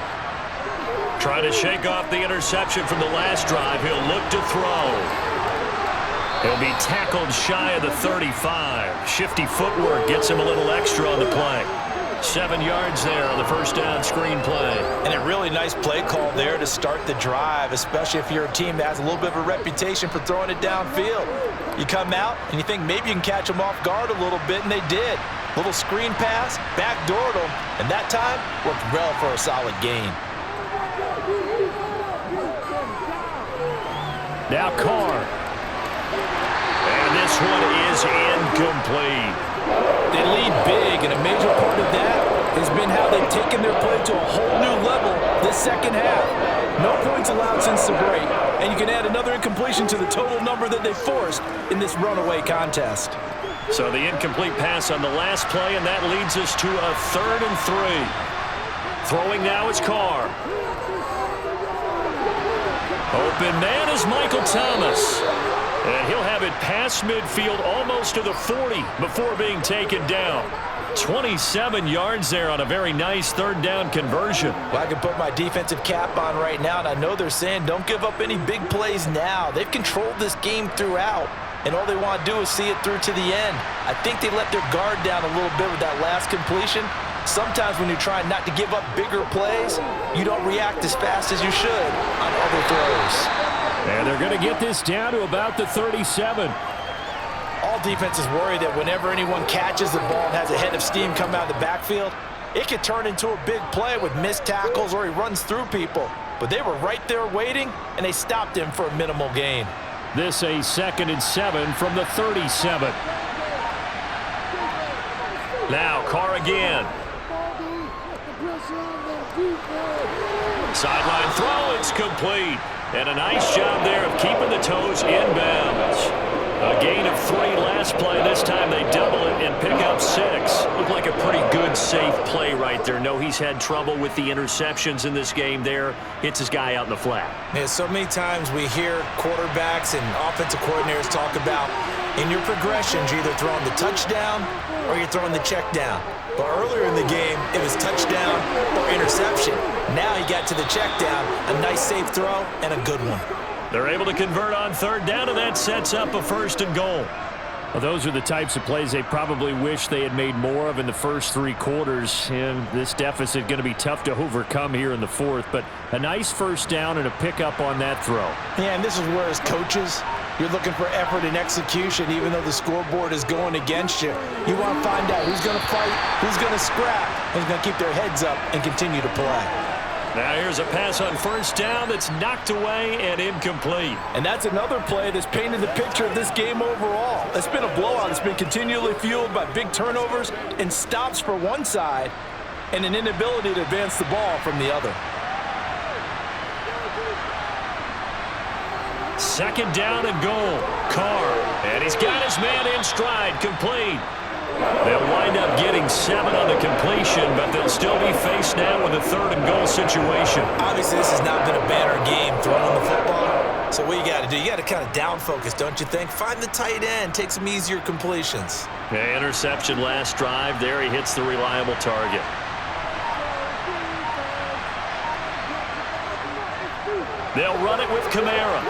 Trying to shake off the interception from the last drive. He'll look to throw. He'll be tackled shy of the 35. Shifty footwork gets him a little extra on the play. 7 yards there on the first down screen play. And a really nice play call there to start the drive, especially if you're a team that has a little bit of a reputation for throwing it downfield. You come out and you think maybe you can catch them off guard a little bit, and they did. Little screen pass, backdoored them, and that time worked well for a solid gain. Now Carr. And this one is incomplete. They lead big, and a major part of that has been how they've taken their play to a whole new level this second half. No points allowed since the break, and you can add another incompletion to the total number that they forced in this runaway contest. So the incomplete pass on the last play, and that leads us to a 3rd and 3. Throwing now is Carr. Open man is Michael Thomas. And he'll have it past midfield almost to the 40 before being taken down. 27 yards there on a very nice 3rd down conversion. Well, I can put my defensive cap on right now, and I know they're saying don't give up any big plays now. They've controlled this game throughout, and all they want to do is see it through to the end. I think they let their guard down a little bit with that last completion. Sometimes when you're trying not to give up bigger plays, you don't react as fast as you should on other throws. And they're going to get this down to about the 37. All defenses worry that whenever anyone catches the ball and has a head of steam come out of the backfield, it could turn into a big play with missed tackles or he runs through people. But they were right there waiting, and they stopped him for a minimal gain. This a 2nd and 7 from the 37. Now Carr again. Sideline throw, it's complete. And a nice job there of keeping the toes inbounds. A gain of 3 last play. This time they double it and pick up 6. Looked like a pretty good, safe play right there. No, he's had trouble with the interceptions in this game there. Hits his guy out in the flat. Yeah, so many times we hear quarterbacks and offensive coordinators talk about in your progressions, you're either throwing the touchdown or you're throwing the check down. But earlier in the game, it was touchdown or interception. Now he got to the check down, a nice safe throw, and a good one. They're able to convert on 3rd down, and that sets up a 1st and goal. Well, those are the types of plays they probably wish they had made more of in the first 3 quarters. And this deficit going to be tough to overcome here in the 4th. But a nice 1st down and a pickup on that throw. Yeah, and this is where as coaches, you're looking for effort and execution even though the scoreboard is going against you. You want to find out who's going to fight, who's going to scrap, who's going to keep their heads up and continue to play. Now here's a pass on 1st down that's knocked away and incomplete. And that's another play that's painted the picture of this game overall. It's been a blowout. It's been continually fueled by big turnovers and stops for one side and an inability to advance the ball from the other. 2nd down and goal. Carr. And he's got his man in stride. Complete. They'll wind up getting 7 on the completion, but they'll still be faced now with a 3rd and goal situation. Obviously, this has not been a banner game throwing the football. So what you got to do, you got to kind of down focus, don't you think? Find the tight end, take some easier completions. Yeah, interception last drive. There he hits the reliable target. They'll run it with Kamara.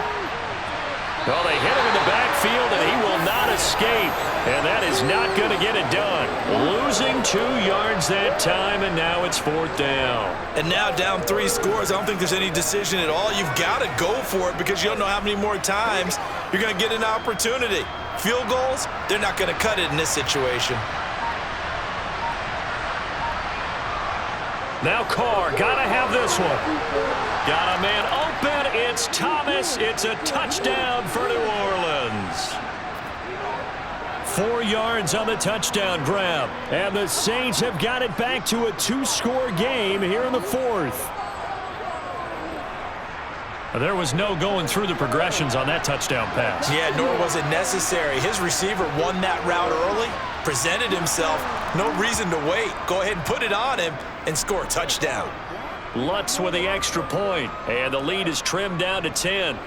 Well, they hit him in the backfield, and he will not escape. And that is not going to get it done. Losing 2 yards that time, and now it's 4th down. And now down 3 scores. I don't think there's any decision at all. You've got to go for it because you don't know how many more times you're going to get an opportunity. Field goals, they're not going to cut it in this situation. Now Carr, got to have this one. Got a man open. It's Thomas. It's a touchdown for New Orleans. 4 yards on the touchdown grab. And the Saints have got it back to a 2-score game here in the 4th. There was no going through the progressions on that touchdown pass. Yeah, nor was it necessary. His receiver won that route early, presented himself. No reason to wait. Go ahead and put it on him and score a touchdown. Lutz with the extra point, and the lead is trimmed down to 10.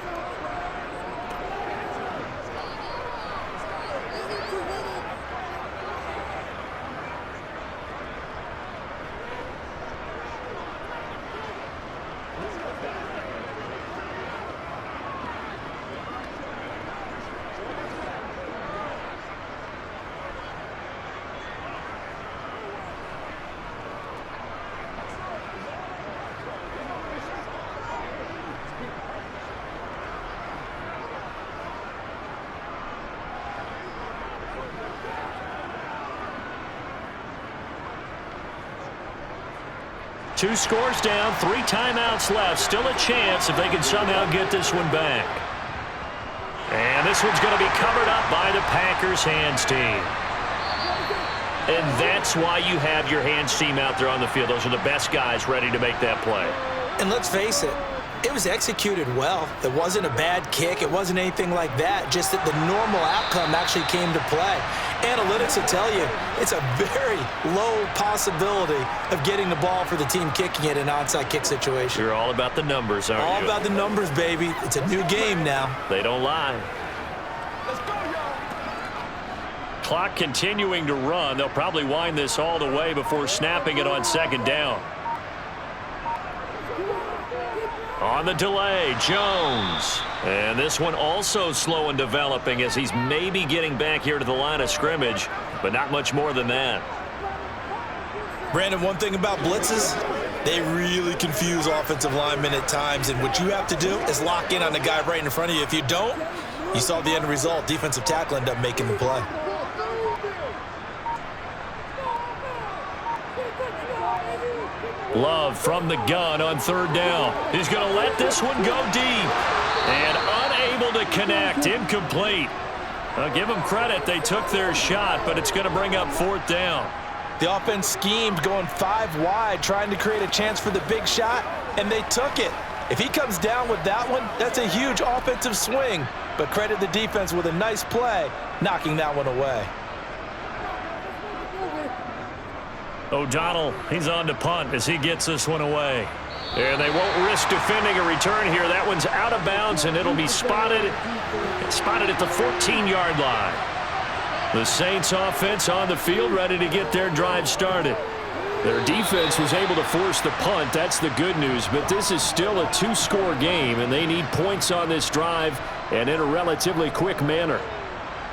Two scores down, 3 timeouts left. Still a chance if they can somehow get this one back. And this one's going to be covered up by the Packers hands team. And that's why you have your hands team out there on the field. Those are the best guys ready to make that play. And let's face it, it was executed well. It wasn't a bad kick. It wasn't anything like that. Just that the normal outcome actually came to play. Analytics will tell you it's a very low possibility of getting the ball for the team kicking it in an onside kick situation. You're all about the numbers, aren't you? All about the numbers, baby. It's a new game now. They don't lie. Clock continuing to run. They'll probably wind this all the way before snapping it on 2nd down. On the delay, Jones. And this one also slow in developing as he's maybe getting back here to the line of scrimmage, but not much more than that. Brandon, one thing about blitzes, they really confuse offensive linemen at times, and what you have to do is lock in on the guy right in front of you. If you don't, you saw the end result. Defensive tackle ended up making the play. Love from the gun on 3rd down. He's going to let this one go deep. And unable to connect. Incomplete. I'll give them credit. They took their shot, but it's going to bring up 4th down. The offense schemed going 5 wide, trying to create a chance for the big shot, and they took it. If he comes down with that one, that's a huge offensive swing. But credit the defense with a nice play, knocking that one away. O'Donnell, he's on to punt as he gets this one away. And they won't risk defending a return here. That one's out of bounds, and it'll be spotted at the 14-yard line. The Saints offense on the field ready to get their drive started. Their defense was able to force the punt. That's the good news. But this is still a 2-score game, and they need points on this drive and in a relatively quick manner.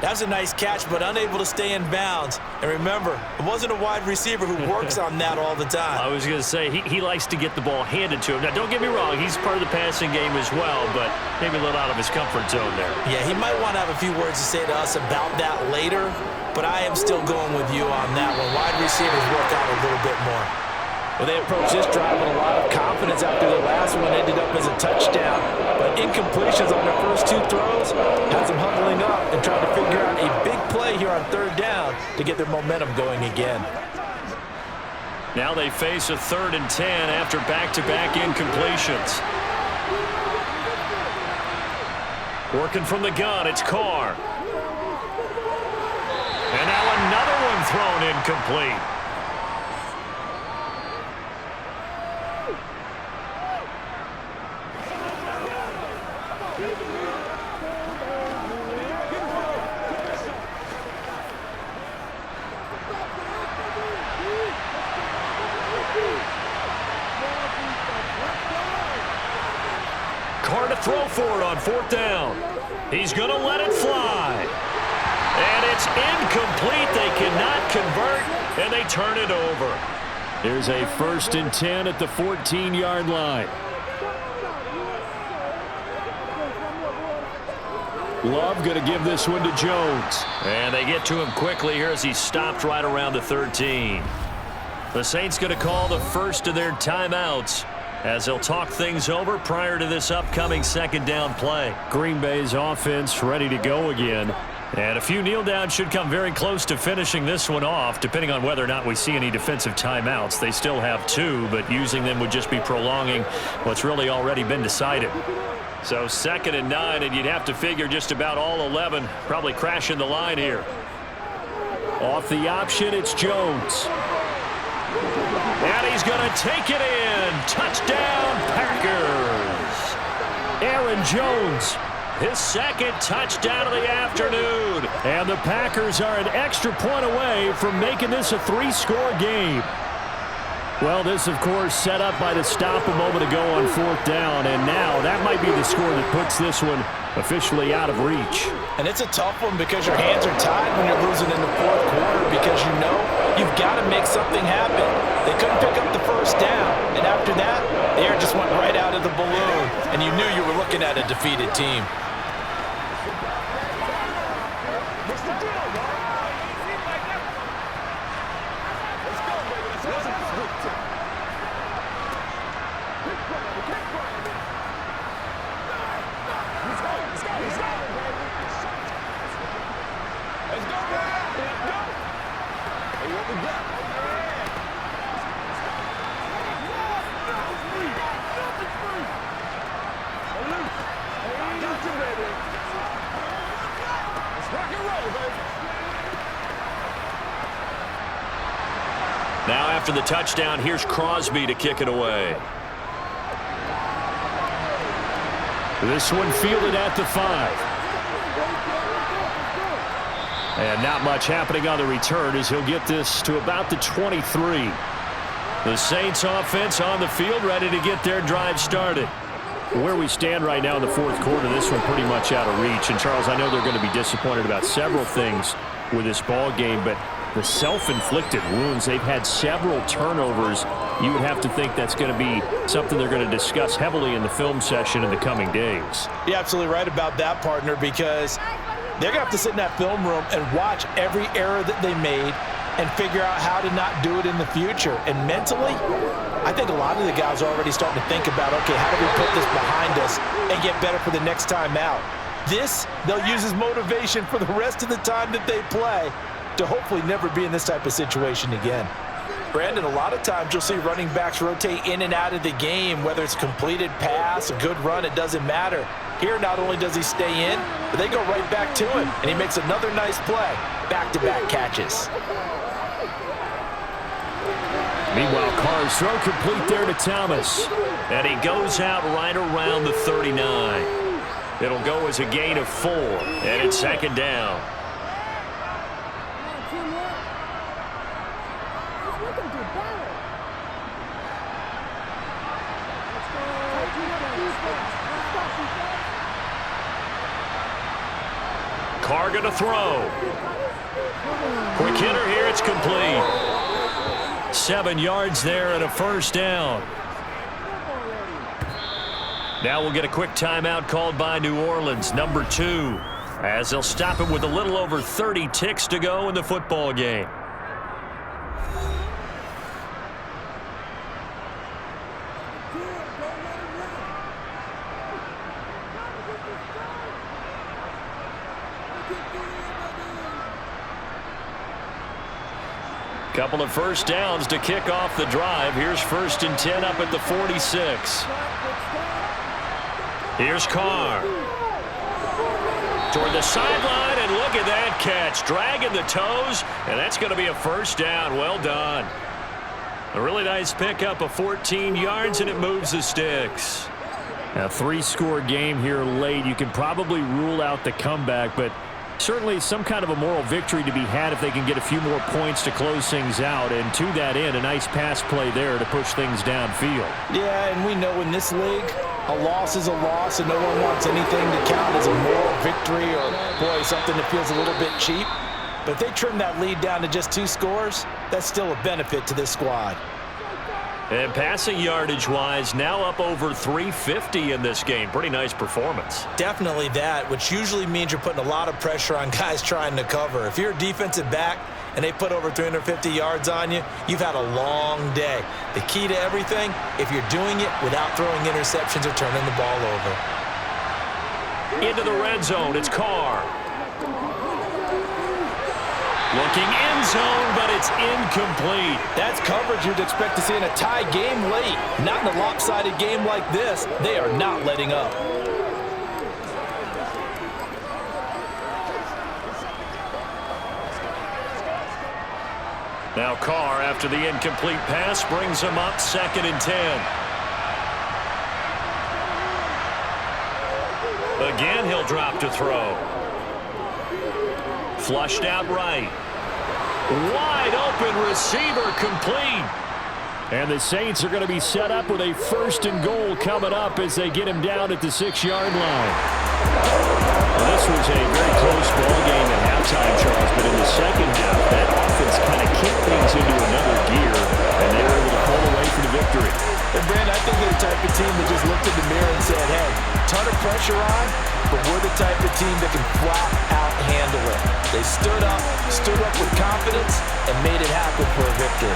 That was a nice catch, but unable to stay in bounds. And remember, it wasn't a wide receiver who works on that all the time. I was going to say, he likes to get the ball handed to him. Now, don't get me wrong, he's part of the passing game as well, but maybe a little out of his comfort zone there. Yeah, he might want to have a few words to say to us about that later, but I am still going with you on that one. Wide receivers work out a little bit more. Well, they approached this drive with a lot of confidence after the last one ended up as a touchdown. But incompletions on their first 2 throws has them huddling up and trying to figure out a big play here on 3rd down to get their momentum going again. Now they face a 3rd and 10 after back-to-back incompletions. Working from the gun, it's Carr. And now another one thrown incomplete. Carr to throw for it on 4th down. He's going to let it fly. And it's incomplete. They cannot convert, and they turn it over. Here's a 1st and 10 at the 14-yard line. Love going to give this one to Jones. And they get to him quickly here as he stopped right around the 13. The Saints going to call the first of their timeouts as they'll talk things over prior to this upcoming 2nd down play. Green Bay's offense ready to go again. And a few kneel downs should come very close to finishing this one off, depending on whether or not we see any defensive timeouts. They still have 2, but using them would just be prolonging what's really already been decided. So 2nd and 9, and you'd have to figure just about all 11 probably crashing the line here. Off the option, it's Jones. And he's going to take it in. Touchdown, Packers. Aaron Jones. His 2nd touchdown of the afternoon. And the Packers are an extra point away from making this a 3-score game. Well, this, of course, set up by the stop a moment ago on 4th down, and now that might be the score that puts this one officially out of reach. And it's a tough one because your hands are tied when you're losing in the 4th quarter because you know you've got to make something happen. They couldn't pick up the 1st down, and after that, the air just went right out of the balloon, and you knew you were looking at a defeated team. Now after the touchdown, here's Crosby to kick it away. This one fielded at the 5. And not much happening on the return as he'll get this to about the 23. The Saints offense on the field ready to get their drive started. Where we stand right now in the 4th quarter, this one pretty much out of reach. And, Charles, I know they're going to be disappointed about several things with this ball game, but the self-inflicted wounds, they've had several turnovers. You would have to think that's going to be something they're going to discuss heavily in the film session in the coming days. You're absolutely right about that, partner, because they're going to have to sit in that film room and watch every error that they made and figure out how to not do it in the future. And mentally, I think a lot of the guys are already starting to think about, okay, how do we put this behind us and get better for the next time out? This, they'll use as motivation for the rest of the time that they play to hopefully never be in this type of situation again. Brandon, a lot of times you'll see running backs rotate in and out of the game, whether it's a completed pass, a good run, it doesn't matter. Here, not only does he stay in, but they go right back to him, and he makes another nice play. Back-to-back catches. Meanwhile, Carr's throw complete there to Thomas. And he goes out right around the 39. It'll go as a gain of 4, and it's 2nd down. Carr going to throw. Quick hitter here, it's complete. 7 yards there and a 1st down. Now we'll get a quick timeout called by New Orleans, number 2, as they'll stop it with a little over 30 ticks to go in the football game. Couple of 1st downs to kick off the drive. Here's 1st and 10 up at the 46. Here's Carr. Toward the sideline, and look at that catch. Dragging the toes, and that's going to be a 1st down. Well done. A really nice pickup of 14 yards, and it moves the sticks. A 3-score game here late. You can probably rule out the comeback, but certainly some kind of a moral victory to be had if they can get a few more points to close things out. And to that end, a nice pass play there to push things downfield. Yeah, and we know in this league, A loss is a loss, and no one wants anything to count as a moral victory or, boy, something that feels a little bit cheap. But if they trim that lead down to just 2 scores, that's still a benefit to this squad. And passing yardage-wise, now up over 350 in this game. Pretty nice performance. Definitely that, which usually means you're putting a lot of pressure on guys trying to cover. If you're a defensive back and they put over 350 yards on you, you've had a long day. The key to everything, if you're doing it without throwing interceptions or turning the ball over. Into the red zone, it's Carr. Looking end zone, but it's incomplete. That's coverage you'd expect to see in a tie game late. Not in a lopsided game like this. They are not letting up. Now Carr, after the incomplete pass, brings him up 2nd and 10. Again, he'll drop to throw. Flushed out right. Wide open receiver complete. And the Saints are going to be set up with a 1st and goal coming up as they get him down at the 6-yard line. Well, this was a very close ball game at halftime, Charles, but in the second half, that offense kind of kicked things into another gear, and they were able to pull away for the victory. And, Brandon, I think they're the type of team that just looked in the mirror and said, hey, ton of pressure on, but we're the type of team that can flat out handle it. They stood up with confidence, and made it happen for a victory.